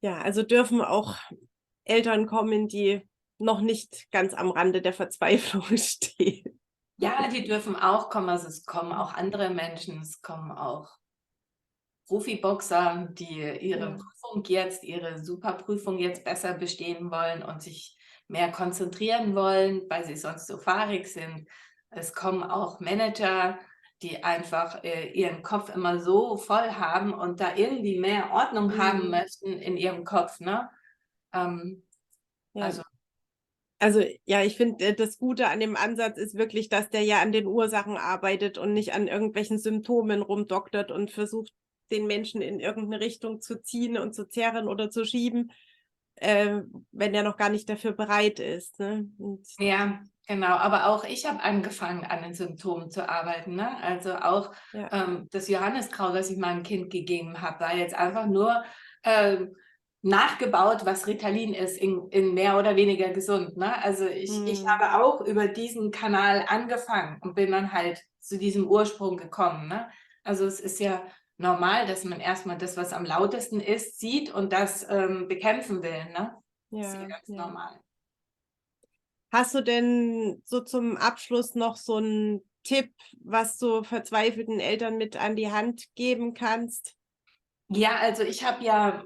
Ja, also dürfen auch Eltern kommen, die noch nicht ganz am Rande der Verzweiflung stehen. Ja, die dürfen auch kommen, also es kommen auch andere Menschen, es kommen auch Profiboxer, die Ja. ihre Superprüfung jetzt besser bestehen wollen und sich mehr konzentrieren wollen, weil sie sonst so fahrig sind. Es kommen auch Manager, die einfach ihren Kopf immer so voll haben und da irgendwie mehr Ordnung haben Hm. möchten in ihrem Kopf, ne? Ähm, Ja. also Also ja, ich finde, das Gute an dem Ansatz ist wirklich, dass der ja an den Ursachen arbeitet und nicht an irgendwelchen Symptomen rumdoktert und versucht, den Menschen in irgendeine Richtung zu ziehen und zu zerren oder zu schieben, äh, wenn er noch gar nicht dafür bereit ist. Ne? Und, ja, genau. Aber auch ich habe angefangen, an den Symptomen zu arbeiten. Ne? Also auch ja. das Johanniskraut, das ich meinem Kind gegeben habe, war jetzt einfach nur nachgebaut, was Ritalin ist, in mehr oder weniger gesund. Ne? Also ich Hm. habe auch über diesen Kanal angefangen und bin dann halt zu diesem Ursprung gekommen. Ne? Also es ist ja normal, dass man erstmal das, was am lautesten ist, sieht und das bekämpfen will. Ne? Das ist ja Ja, ganz ja. normal. Hast du denn so zum Abschluss noch so einen Tipp, was du verzweifelten Eltern mit an die Hand geben kannst? Ja, also ich habe ja,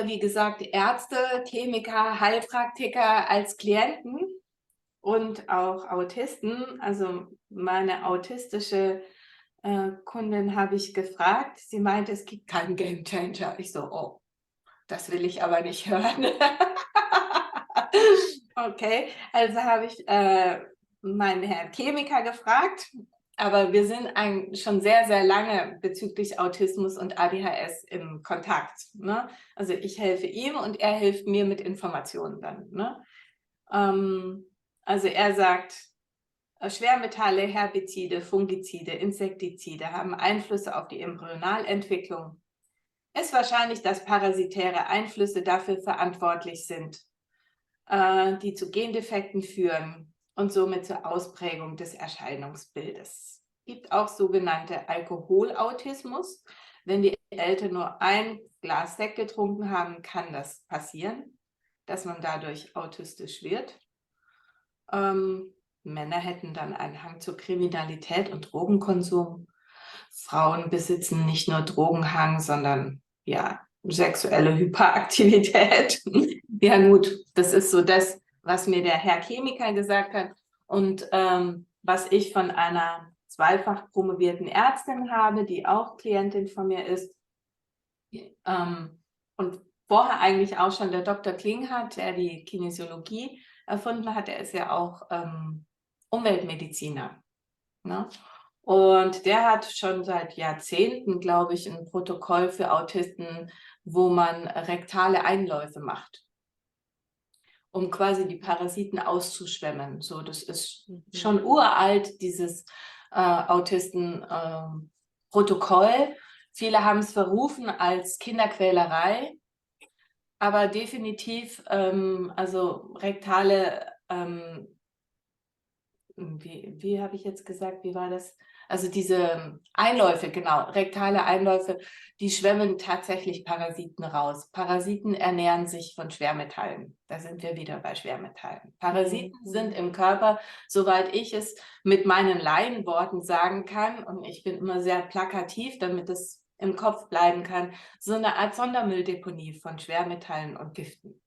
wie gesagt, Ärzte, Chemiker, Heilpraktiker als Klienten und auch Autisten. Also meine autistische Kundin habe ich gefragt. Sie meinte, es gibt keinen Gamechanger. Ich so, oh, das will ich aber nicht hören. Okay, also habe ich meinen Herrn Chemiker gefragt, aber wir sind schon sehr, sehr lange bezüglich Autismus und ADHS im Kontakt. Ne? Also ich helfe ihm und er hilft mir mit Informationen dann. Ne? Also er sagt, Schwermetalle, Herbizide, Fungizide, Insektizide haben Einflüsse auf die Embryonalentwicklung. Es ist wahrscheinlich, dass parasitäre Einflüsse dafür verantwortlich sind, die zu Gendefekten führen und somit zur Ausprägung des Erscheinungsbildes. Es gibt auch sogenannte Alkoholautismus. Wenn die Eltern nur ein Glas Sekt getrunken haben, kann das passieren, dass man dadurch autistisch wird. Männer hätten dann einen Hang zur Kriminalität und Drogenkonsum. Frauen besitzen nicht nur Drogenhang, sondern ja, sexuelle Hyperaktivität. Ja gut, das ist so das, was mir der Herr Chemiker gesagt hat und was ich von einer zweifach promovierten Ärztin habe, die auch Klientin von mir ist. Und vorher eigentlich auch schon der Dr. Klinghardt, der die Kinesiologie erfunden hat, der ist ja auch Umweltmediziner. Ne? Und der hat schon seit Jahrzehnten, glaube ich, ein Protokoll für Autisten, wo man rektale Einläufe macht, um quasi die Parasiten auszuschwemmen. So, das ist schon uralt, dieses Autisten-Protokoll. Viele haben es verrufen als Kinderquälerei, aber definitiv, also rektale, wie habe ich jetzt gesagt, wie war das? Also diese Einläufe, genau, rektale Einläufe, die schwemmen tatsächlich Parasiten raus. Parasiten ernähren sich von Schwermetallen. Da sind wir wieder bei Schwermetallen. Parasiten sind im Körper, soweit ich es mit meinen Laienworten sagen kann, und ich bin immer sehr plakativ, damit es im Kopf bleiben kann, so eine Art Sondermülldeponie von Schwermetallen und Giften.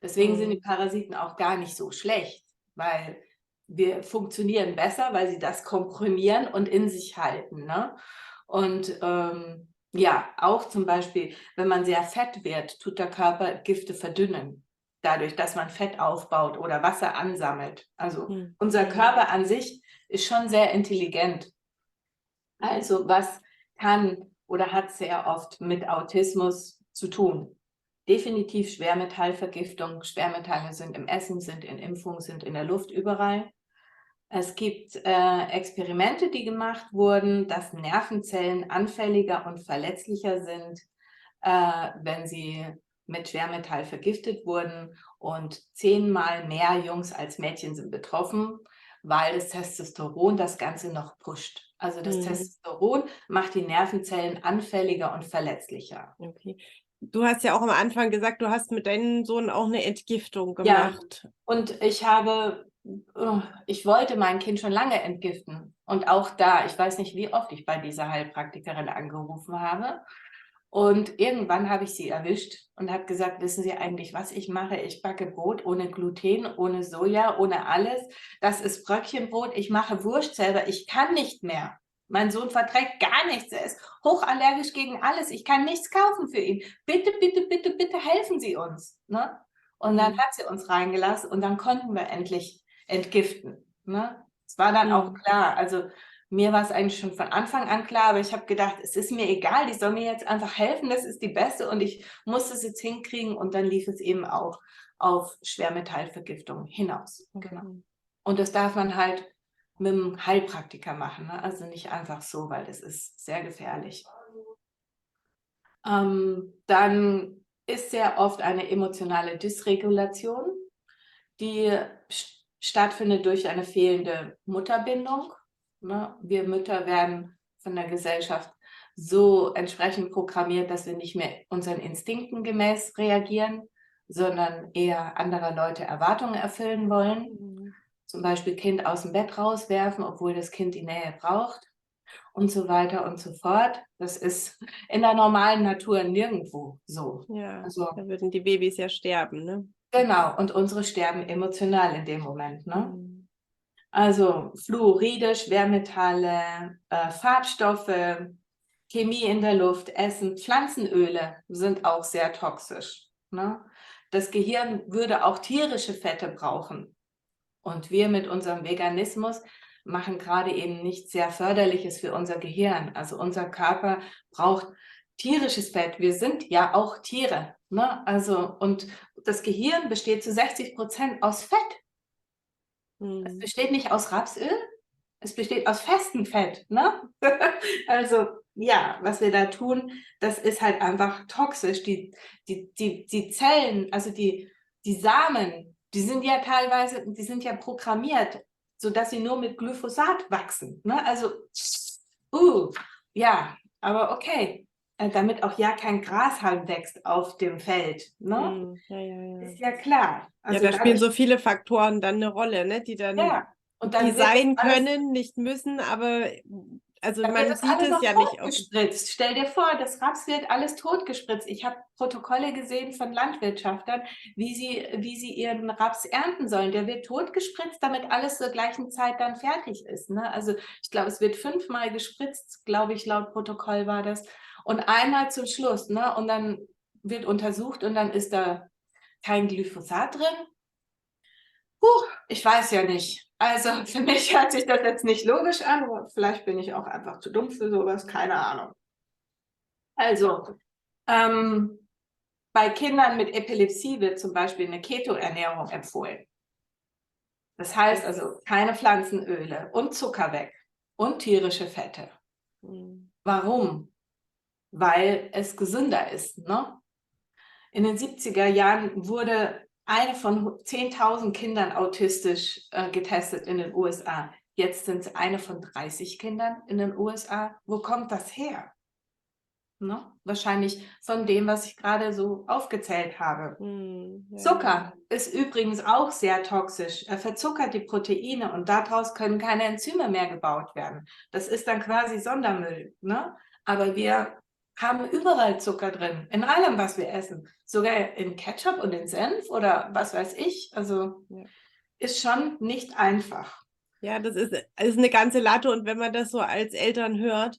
Deswegen sind die Parasiten auch gar nicht so schlecht, weil wir funktionieren besser, weil sie das komprimieren und in sich halten. Ne? Und ja, auch zum Beispiel, wenn man sehr fett wird, tut der Körper Gifte verdünnen, dadurch, dass man Fett aufbaut oder Wasser ansammelt. Also unser Körper an sich ist schon sehr intelligent. Also was kann oder hat sehr oft mit Autismus zu tun? Definitiv Schwermetallvergiftung. Schwermetalle sind im Essen, sind in Impfungen, sind in der Luft überall. Es gibt Experimente, die gemacht wurden, dass Nervenzellen anfälliger und verletzlicher sind, wenn sie mit Schwermetall vergiftet wurden. Und 10-mal mehr Jungs als Mädchen sind betroffen, weil das Testosteron das Ganze noch pusht. Also das Testosteron macht die Nervenzellen anfälliger und verletzlicher. Okay. Du hast ja auch am Anfang gesagt, du hast mit deinem Sohn auch eine Entgiftung gemacht. Ja, und ich wollte mein Kind schon lange entgiften. Und auch da, ich weiß nicht, wie oft ich bei dieser Heilpraktikerin angerufen habe. Und irgendwann habe ich sie erwischt und habe gesagt, wissen Sie eigentlich, was ich mache? Ich backe Brot ohne Gluten, ohne Soja, ohne alles. Das ist Bröckchenbrot. Ich mache Wurst selber. Ich kann nicht mehr. Mein Sohn verträgt gar nichts. Er ist hochallergisch gegen alles. Ich kann nichts kaufen für ihn. Bitte, bitte, bitte, bitte helfen Sie uns. Ne? Und dann hat sie uns reingelassen und dann konnten wir endlich entgiften. Ne? Es war dann auch klar, also mir war es eigentlich schon von Anfang an klar, aber ich habe gedacht, es ist mir egal, die soll mir jetzt einfach helfen, das ist die Beste und ich muss es jetzt hinkriegen und dann lief es eben auch auf Schwermetallvergiftung hinaus. Genau. Und das darf man halt mit einem Heilpraktiker machen, ne? Also nicht einfach so, weil das ist sehr gefährlich. Dann ist sehr oft eine emotionale Dysregulation, die stattfindet durch eine fehlende Mutterbindung. Ne? Wir Mütter werden von der Gesellschaft so entsprechend programmiert, dass wir nicht mehr unseren Instinkten gemäß reagieren, sondern eher anderer Leute Erwartungen erfüllen wollen. Zum Beispiel Kind aus dem Bett rauswerfen, obwohl das Kind die Nähe braucht. Und so weiter und so fort. Das ist in der normalen Natur nirgendwo so. Ja, also, da würden die Babys ja sterben, ne? Genau, und unsere sterben emotional in dem Moment. Ne? Also Fluoride, Schwermetalle, Farbstoffe, Chemie in der Luft, Essen, Pflanzenöle sind auch sehr toxisch. Ne? Das Gehirn würde auch tierische Fette brauchen. Und wir mit unserem Veganismus machen gerade eben nichts sehr Förderliches für unser Gehirn. Also unser Körper braucht tierisches Fett. Wir sind ja auch Tiere. Ne? Also, und das Gehirn besteht zu 60% aus Fett. Es besteht nicht aus Rapsöl, es besteht aus festem Fett. Ne? Also ja, was wir da tun, das ist halt einfach toxisch. Die Zellen, also die Samen, die sind ja teilweise, die sind ja programmiert, sodass sie nur mit Glyphosat wachsen. Ne? Also, ja, aber okay, damit auch ja kein Grashalm wächst auf dem Feld. Ne? Ja. Ist ja klar. Also ja, da spielen so viele Faktoren dann eine Rolle, ne? Die dann ja, und dann die wird das sein alles können, nicht müssen, aber Also Da wird man das sieht alles es noch ja nicht. totgespritzt. Stell dir vor, das Raps wird alles totgespritzt. Ich habe Protokolle gesehen von Landwirtschaftern, wie sie ihren Raps ernten sollen. Der wird totgespritzt, damit alles zur gleichen Zeit dann fertig ist. Ne? Also ich glaube, es wird 5-mal gespritzt, glaube ich, laut Protokoll war das. Und einmal zum Schluss. Ne? Und dann wird untersucht und dann ist da kein Glyphosat drin. Ich weiß ja nicht. Also für mich hört sich das jetzt nicht logisch an, aber vielleicht bin ich auch einfach zu dumm für sowas, keine Ahnung. Also, bei Kindern mit Epilepsie wird zum Beispiel eine Keto-Ernährung empfohlen. Das heißt also keine Pflanzenöle und Zucker weg und tierische Fette. Warum? Weil es gesünder ist. Ne? In den 70er Jahren wurde eine von 10.000 Kindern autistisch getestet in den USA. Jetzt sind es eine von 30 Kindern in den USA. Wo kommt das her? Ne? Wahrscheinlich von dem, was ich gerade so aufgezählt habe. Zucker ist übrigens auch sehr toxisch. Er verzuckert die Proteine und daraus können keine Enzyme mehr gebaut werden. Das ist dann quasi Sondermüll. Ne? Aber wir haben überall Zucker drin, in allem, was wir essen. Sogar in Ketchup und in Senf oder was weiß ich. Also ist schon nicht einfach. Ja, das ist eine ganze Latte und wenn man das so als Eltern hört,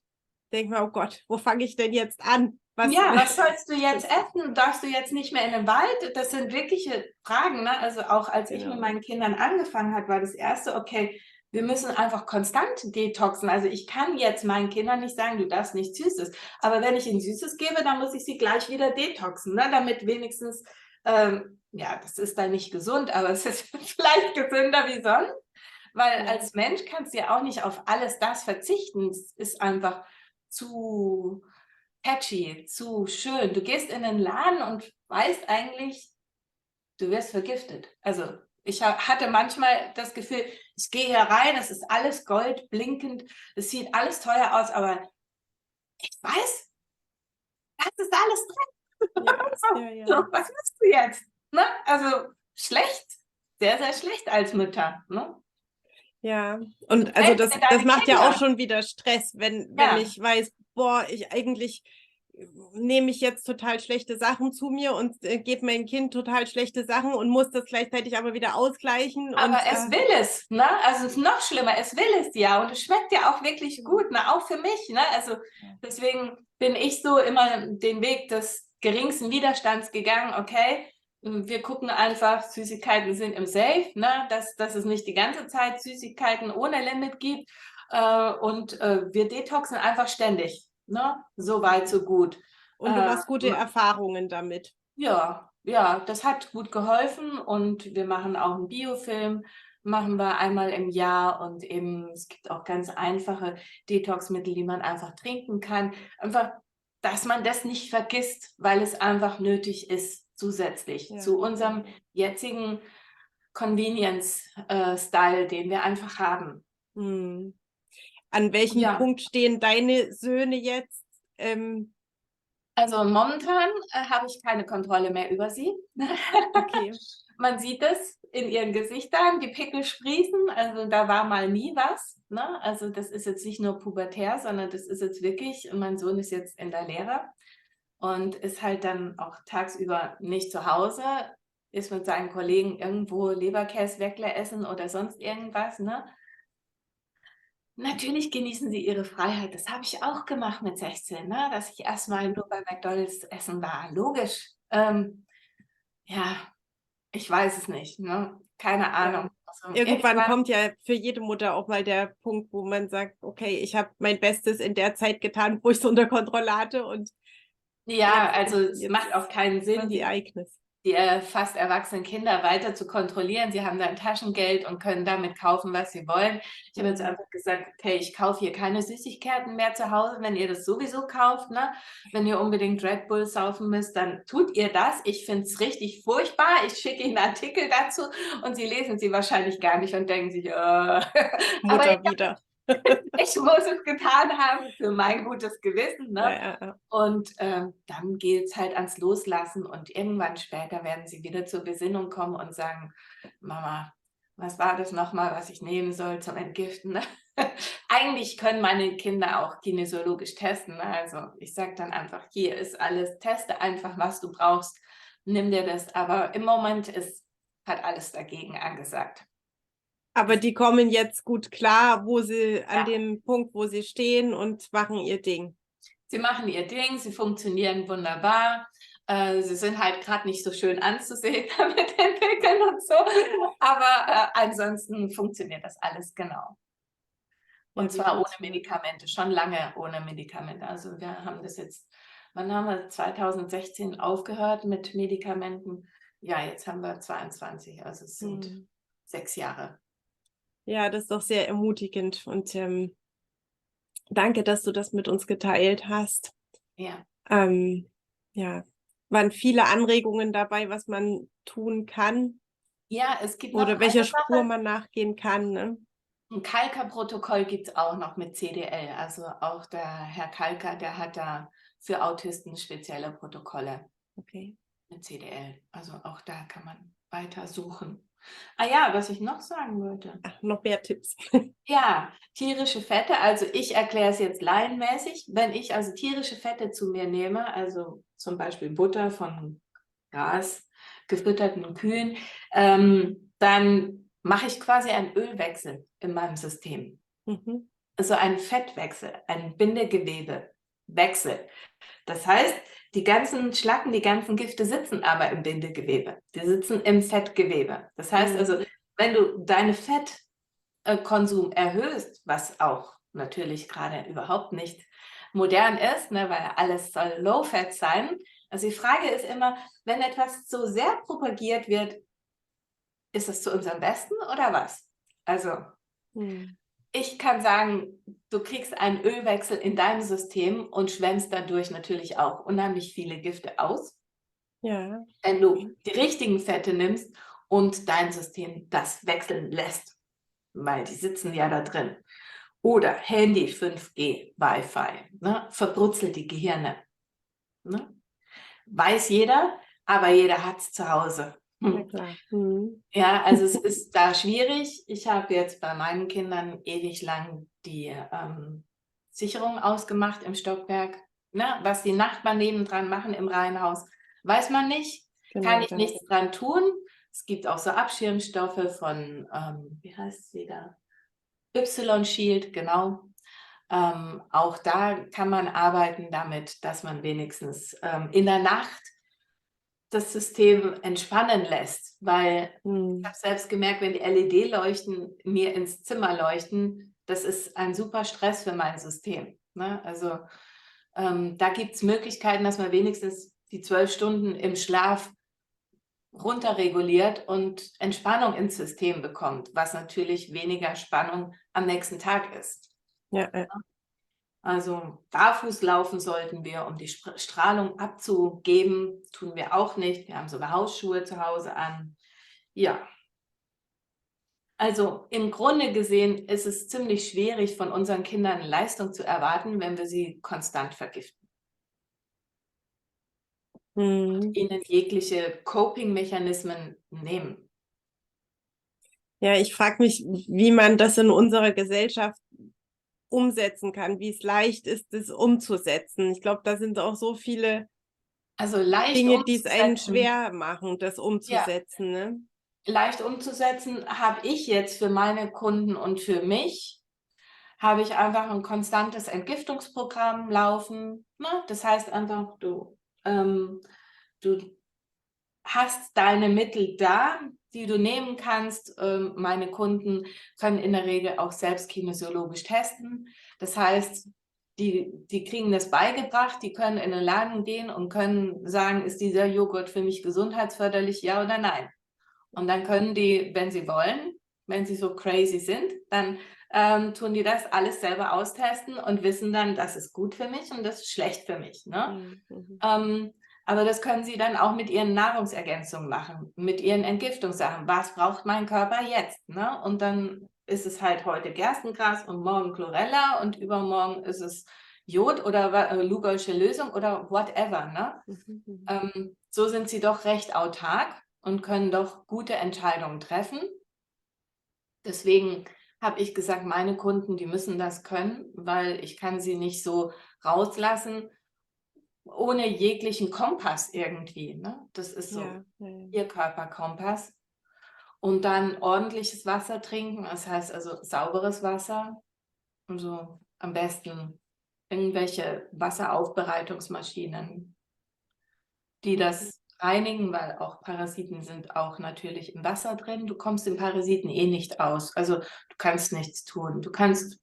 denkt man, oh Gott, wo fange ich denn jetzt an? Was sollst du jetzt essen? Darfst du jetzt nicht mehr in den Wald? Das sind wirkliche Fragen. Ne? Also auch als ich mit meinen Kindern angefangen habe, war das Erste, okay, wir müssen einfach konstant detoxen. Also ich kann jetzt meinen Kindern nicht sagen, du darfst nichts Süßes. Aber wenn ich ihnen Süßes gebe, dann muss ich sie gleich wieder detoxen, ne? Damit wenigstens, das ist dann nicht gesund, aber es ist vielleicht gesünder wie sonst. Weil als Mensch kannst du ja auch nicht auf alles das verzichten. Es ist einfach zu catchy, zu schön. Du gehst in den Laden und weißt eigentlich, du wirst vergiftet. Also ich hatte manchmal das Gefühl, ich gehe hier rein, es ist alles gold, blinkend, es sieht alles teuer aus, aber ich weiß, das ist alles drin. Was machst du jetzt? Ne? Also schlecht, sehr, sehr schlecht als Mütter. Ne? Ja, und also das macht ja auch schon wieder Stress, wenn ich weiß, boah, ich eigentlich nehme ich jetzt total schlechte Sachen zu mir und gebe meinem Kind total schlechte Sachen und muss das gleichzeitig aber wieder ausgleichen. Aber es will es, ne? Also es ist noch schlimmer, es will es ja und es schmeckt ja auch wirklich gut, ne? Auch für mich, ne? Also deswegen bin ich so immer den Weg des geringsten Widerstands gegangen, okay, wir gucken einfach, Süßigkeiten sind im Safe, ne? Dass es nicht die ganze Zeit Süßigkeiten ohne Limit gibt und wir detoxen einfach ständig, ne? So weit, so gut. Und du machst gute Erfahrungen damit. Ja, das hat gut geholfen und wir machen auch einen Biofilm, machen wir einmal im Jahr und eben es gibt auch ganz einfache Detoxmittel, die man einfach trinken kann. Einfach, dass man das nicht vergisst, weil es einfach nötig ist, zusätzlich zu unserem jetzigen Convenience-Style, den wir einfach haben. An welchem Punkt stehen deine Söhne jetzt? Also momentan habe ich keine Kontrolle mehr über sie. Okay. Man sieht es in ihren Gesichtern, die Pickel sprießen, also da war mal nie was. Ne? Also das ist jetzt nicht nur pubertär, sondern das ist jetzt wirklich, mein Sohn ist jetzt in der Lehre und ist halt dann auch tagsüber nicht zu Hause, ist mit seinen Kollegen irgendwo Leberkäse-Weckler essen oder sonst irgendwas. Ne? Natürlich genießen sie ihre Freiheit. Das habe ich auch gemacht mit 16, ne? Dass ich erstmal nur bei McDonald's essen war. Logisch. Ich weiß es nicht. Ne? Keine Ahnung. Also, irgendwann kommt ja für jede Mutter auch mal der Punkt, wo man sagt, okay, ich habe mein Bestes in der Zeit getan, wo ich es unter Kontrolle hatte. Und also es macht auch keinen Sinn, die eigenes. Die fast erwachsenen Kinder weiter zu kontrollieren. Sie haben dann Taschengeld und können damit kaufen, was sie wollen. Ich habe jetzt einfach gesagt, okay, ich kaufe hier keine Süßigkeiten mehr zu Hause, wenn ihr das sowieso kauft. Ne? Wenn ihr unbedingt Red Bull saufen müsst, dann tut ihr das. Ich finde es richtig furchtbar. Ich schicke Ihnen Artikel dazu und Sie lesen sie wahrscheinlich gar nicht und denken sich, Mutter wieder. Ich muss es getan haben für mein gutes Gewissen. Ne? Und dann geht es halt ans Loslassen und irgendwann später werden sie wieder zur Besinnung kommen und sagen, Mama, was war das nochmal, was ich nehmen soll zum Entgiften? Ne? Eigentlich können meine Kinder auch kinesiologisch testen. Ne? Also ich sage dann einfach, hier ist alles, teste einfach, was du brauchst, nimm dir das. Aber im Moment hat alles dagegen angesagt. Aber die kommen jetzt gut klar, wo sie an Ja. dem Punkt, wo sie stehen und machen ihr Ding. Sie machen ihr Ding, sie funktionieren wunderbar. Sie sind halt gerade nicht so schön anzusehen mit den Pickeln und so. Aber ansonsten funktioniert das alles genau. Und Ja, wie zwar gut ohne zu hören. Medikamente, schon lange ohne Medikamente. Also wir haben das jetzt, wann haben wir 2016 aufgehört mit Medikamenten? Ja, jetzt haben wir 22, also es sind 6 Jahre. Ja, das ist doch sehr ermutigend und danke, dass du das mit uns geteilt hast. Ja. Ja, waren viele Anregungen dabei, was man tun kann Ja, es gibt noch oder eine welcher Spur Sache. man nachgehen kann. Ne? Ein Kalker-Protokoll gibt es auch noch mit CDL. Also auch der Herr Kalker, der hat da für Autisten spezielle Protokolle Okay. mit CDL. Also auch da kann man weiter suchen. Ah ja, was ich noch sagen wollte. Ach, noch mehr Tipps. Ja, tierische Fette, also ich erkläre es jetzt laienmäßig. Wenn ich also tierische Fette zu mir nehme, also zum Beispiel Butter von Gras, gefütterten Kühen, dann mache ich quasi einen Ölwechsel in meinem System. Mhm. Also ein Fettwechsel, ein Bindegewebewechsel. Das heißt, die ganzen Schlacken, die ganzen Gifte sitzen aber im Bindegewebe. Die sitzen im Fettgewebe. Das heißt also, wenn du deine Fettkonsum erhöhst, was auch natürlich gerade überhaupt nicht modern ist, ne, weil alles soll Low-Fat sein. Also die Frage ist immer, wenn etwas so sehr propagiert wird, ist es zu unserem Besten oder was? Also Mhm. ich kann sagen, du kriegst einen Ölwechsel in deinem System und schwemmst dadurch natürlich auch unheimlich viele Gifte aus, Ja. wenn du die richtigen Fette nimmst und dein System das wechseln lässt, weil die sitzen ja da drin. Oder Handy, 5G, Wi-Fi, ne? Verbrutzelt die Gehirne. Ne? Weiß jeder, aber jeder hat es zu Hause. Na klar. Mhm. Ja, also es ist da schwierig. Ich habe jetzt bei meinen Kindern ewig lang die Sicherung ausgemacht im Stockwerk. Ne? Was die Nachbarn nebendran machen im Reihenhaus, weiß man nicht. Kann Genau ich das. nichts dran tun. Es gibt auch so Abschirmstoffe von, wie heißt sie da? Y-Shield, genau. Auch da kann man arbeiten damit, dass man wenigstens in der Nacht das System entspannen lässt, weil ich habe selbst gemerkt, wenn die LED-Leuchten mir ins Zimmer leuchten, das ist ein super Stress für mein System. Ne? Also da gibt es Möglichkeiten, dass man wenigstens die 12 Stunden im Schlaf runterreguliert und Entspannung ins System bekommt, was natürlich weniger Spannung am nächsten Tag ist. Ja, Also barfuß laufen sollten wir, um die Strahlung abzugeben, tun wir auch nicht. Wir haben sogar Hausschuhe zu Hause an. Ja, also im Grunde gesehen ist es ziemlich schwierig, von unseren Kindern Leistung zu erwarten, wenn wir sie konstant vergiften. Ihnen jegliche Coping-Mechanismen nehmen. Ja, ich frage mich, wie man das in unserer Gesellschaft umsetzen kann, wie es leicht ist, das umzusetzen. Ich glaube, da sind auch so viele Also leicht Dinge, die es einen umzusetzen. schwer machen, das Ja, umzusetzen. Ne? leicht umzusetzen habe ich jetzt für meine Kunden und für mich, habe ich einfach ein konstantes Entgiftungsprogramm laufen. Ne? Das heißt einfach, du hast deine Mittel da, die du nehmen kannst. Meine Kunden können in der Regel auch selbst kinesiologisch testen. Das heißt, die kriegen das beigebracht, die können in den Laden gehen und können sagen, ist dieser Joghurt für mich gesundheitsförderlich, ja oder nein? Und dann können die, wenn sie wollen, wenn sie so crazy sind, dann tun die das alles selber austesten und wissen dann, das ist gut für mich und das ist schlecht für mich. Ne? Aber das können sie dann auch mit ihren Nahrungsergänzungen machen, mit ihren Entgiftungssachen. Was braucht mein Körper jetzt? Ne? Und dann ist es halt heute Gerstengras und morgen Chlorella und übermorgen ist es Jod oder Lugolsche Lösung oder whatever. Ne? So sind sie doch recht autark und können doch gute Entscheidungen treffen. Deswegen habe ich gesagt, meine Kunden, die müssen das können, weil ich kann sie nicht so rauslassen ohne jeglichen Kompass irgendwie. Ne? Das ist so ihr Körperkompass. Und dann ordentliches Wasser trinken, das heißt also sauberes Wasser. Also am besten irgendwelche Wasseraufbereitungsmaschinen, die das reinigen, weil auch Parasiten sind auch natürlich im Wasser drin. Du kommst den Parasiten eh nicht aus. Also du kannst nichts tun. Du kannst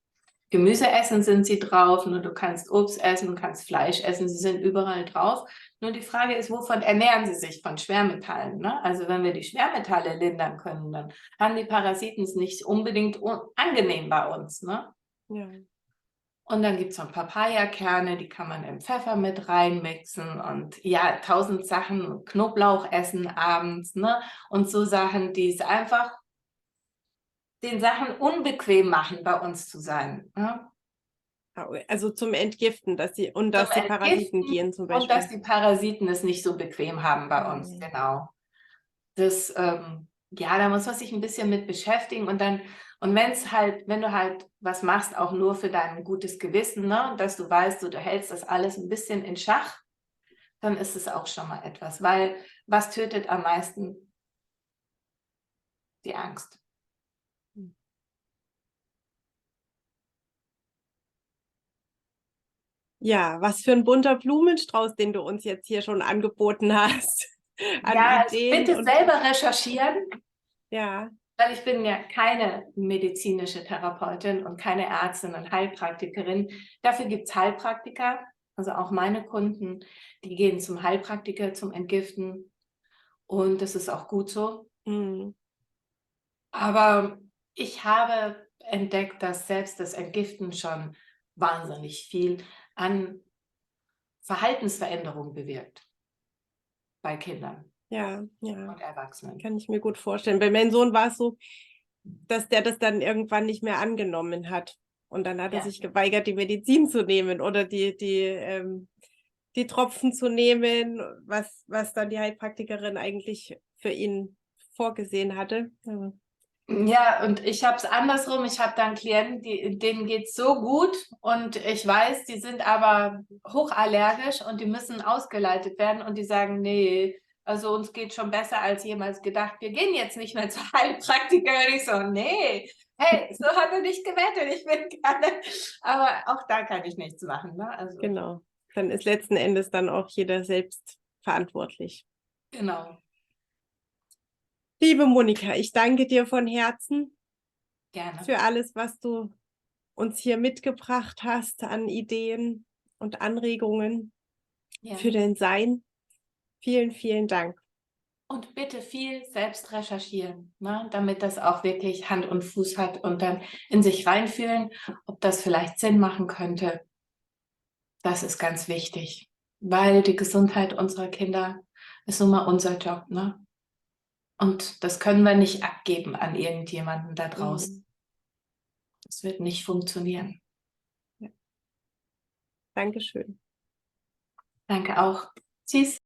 Gemüse essen, sind sie drauf, nur du kannst Obst essen, du kannst Fleisch essen, sie sind überall drauf. Nur die Frage ist, wovon ernähren sie sich? Von Schwermetallen. Ne? Also wenn wir die Schwermetalle lindern können, dann haben die Parasiten es nicht unbedingt angenehm bei uns. Ne? Ja. Und dann gibt es noch Papayakerne, die kann man im Pfeffer mit reinmixen und ja, 1000 Sachen, Knoblauch essen abends, ne? Und so Sachen, die es einfach den Sachen unbequem machen, bei uns zu sein. Ne? Also zum Entgiften, dass die Zum Parasiten Entgiften gehen zum und dass Beispiel. die Parasiten es nicht so bequem haben bei uns, Mhm. genau. Das, ja, da muss man sich ein bisschen mit beschäftigen und dann, und wenn du halt was machst, auch nur für dein gutes Gewissen, ne, und dass du weißt, du hältst das alles ein bisschen in Schach, dann ist es auch schon mal etwas, weil was tötet am meisten? Die Angst. Ja, was für ein bunter Blumenstrauß, den du uns jetzt hier schon angeboten hast, an Ja, also Ideen bitte und selber recherchieren, ja, weil ich bin ja keine medizinische Therapeutin und keine Ärztin und Heilpraktikerin. Dafür gibt es Heilpraktiker, also auch meine Kunden, die gehen zum Heilpraktiker zum Entgiften und das ist auch gut so. mhm. Aber ich habe entdeckt, dass selbst das Entgiften schon wahnsinnig viel an Verhaltensveränderung bewirkt bei Kindern Ja, ja, und Erwachsenen. kann ich mir gut vorstellen. Bei meinem Sohn war es so, dass der das dann irgendwann nicht mehr angenommen hat. Und dann hat er Ja. sich geweigert, die Medizin zu nehmen oder die Tropfen zu nehmen, was dann die Heilpraktikerin eigentlich für ihn vorgesehen hatte. Ja. Ja, und ich habe es andersrum. Ich habe dann Klienten, denen geht es so gut und ich weiß, die sind aber hochallergisch und die müssen ausgeleitet werden und die sagen, nee, also uns geht schon besser als jemals gedacht. Wir gehen jetzt nicht mehr zur Heilpraktikerin. Ich so, nee, hey, so hat er nicht gewettet. Ich bin gerne. Aber auch da kann ich nichts machen. Ne? Also, Genau. Dann ist letzten Endes dann auch jeder selbst verantwortlich. genau, Liebe Monika, ich danke dir von Herzen gerne. für alles, was du uns hier mitgebracht hast an Ideen und Anregungen Ja. für dein Sein. Vielen, vielen Dank. Und bitte viel selbst recherchieren, ne, damit das auch wirklich Hand und Fuß hat und dann in sich reinfühlen, ob das vielleicht Sinn machen könnte. Das ist ganz wichtig, weil die Gesundheit unserer Kinder ist nun mal unser Job, ne? Und das können wir nicht abgeben an irgendjemanden da draußen. Das wird nicht funktionieren. Ja. Dankeschön. Danke auch. Tschüss.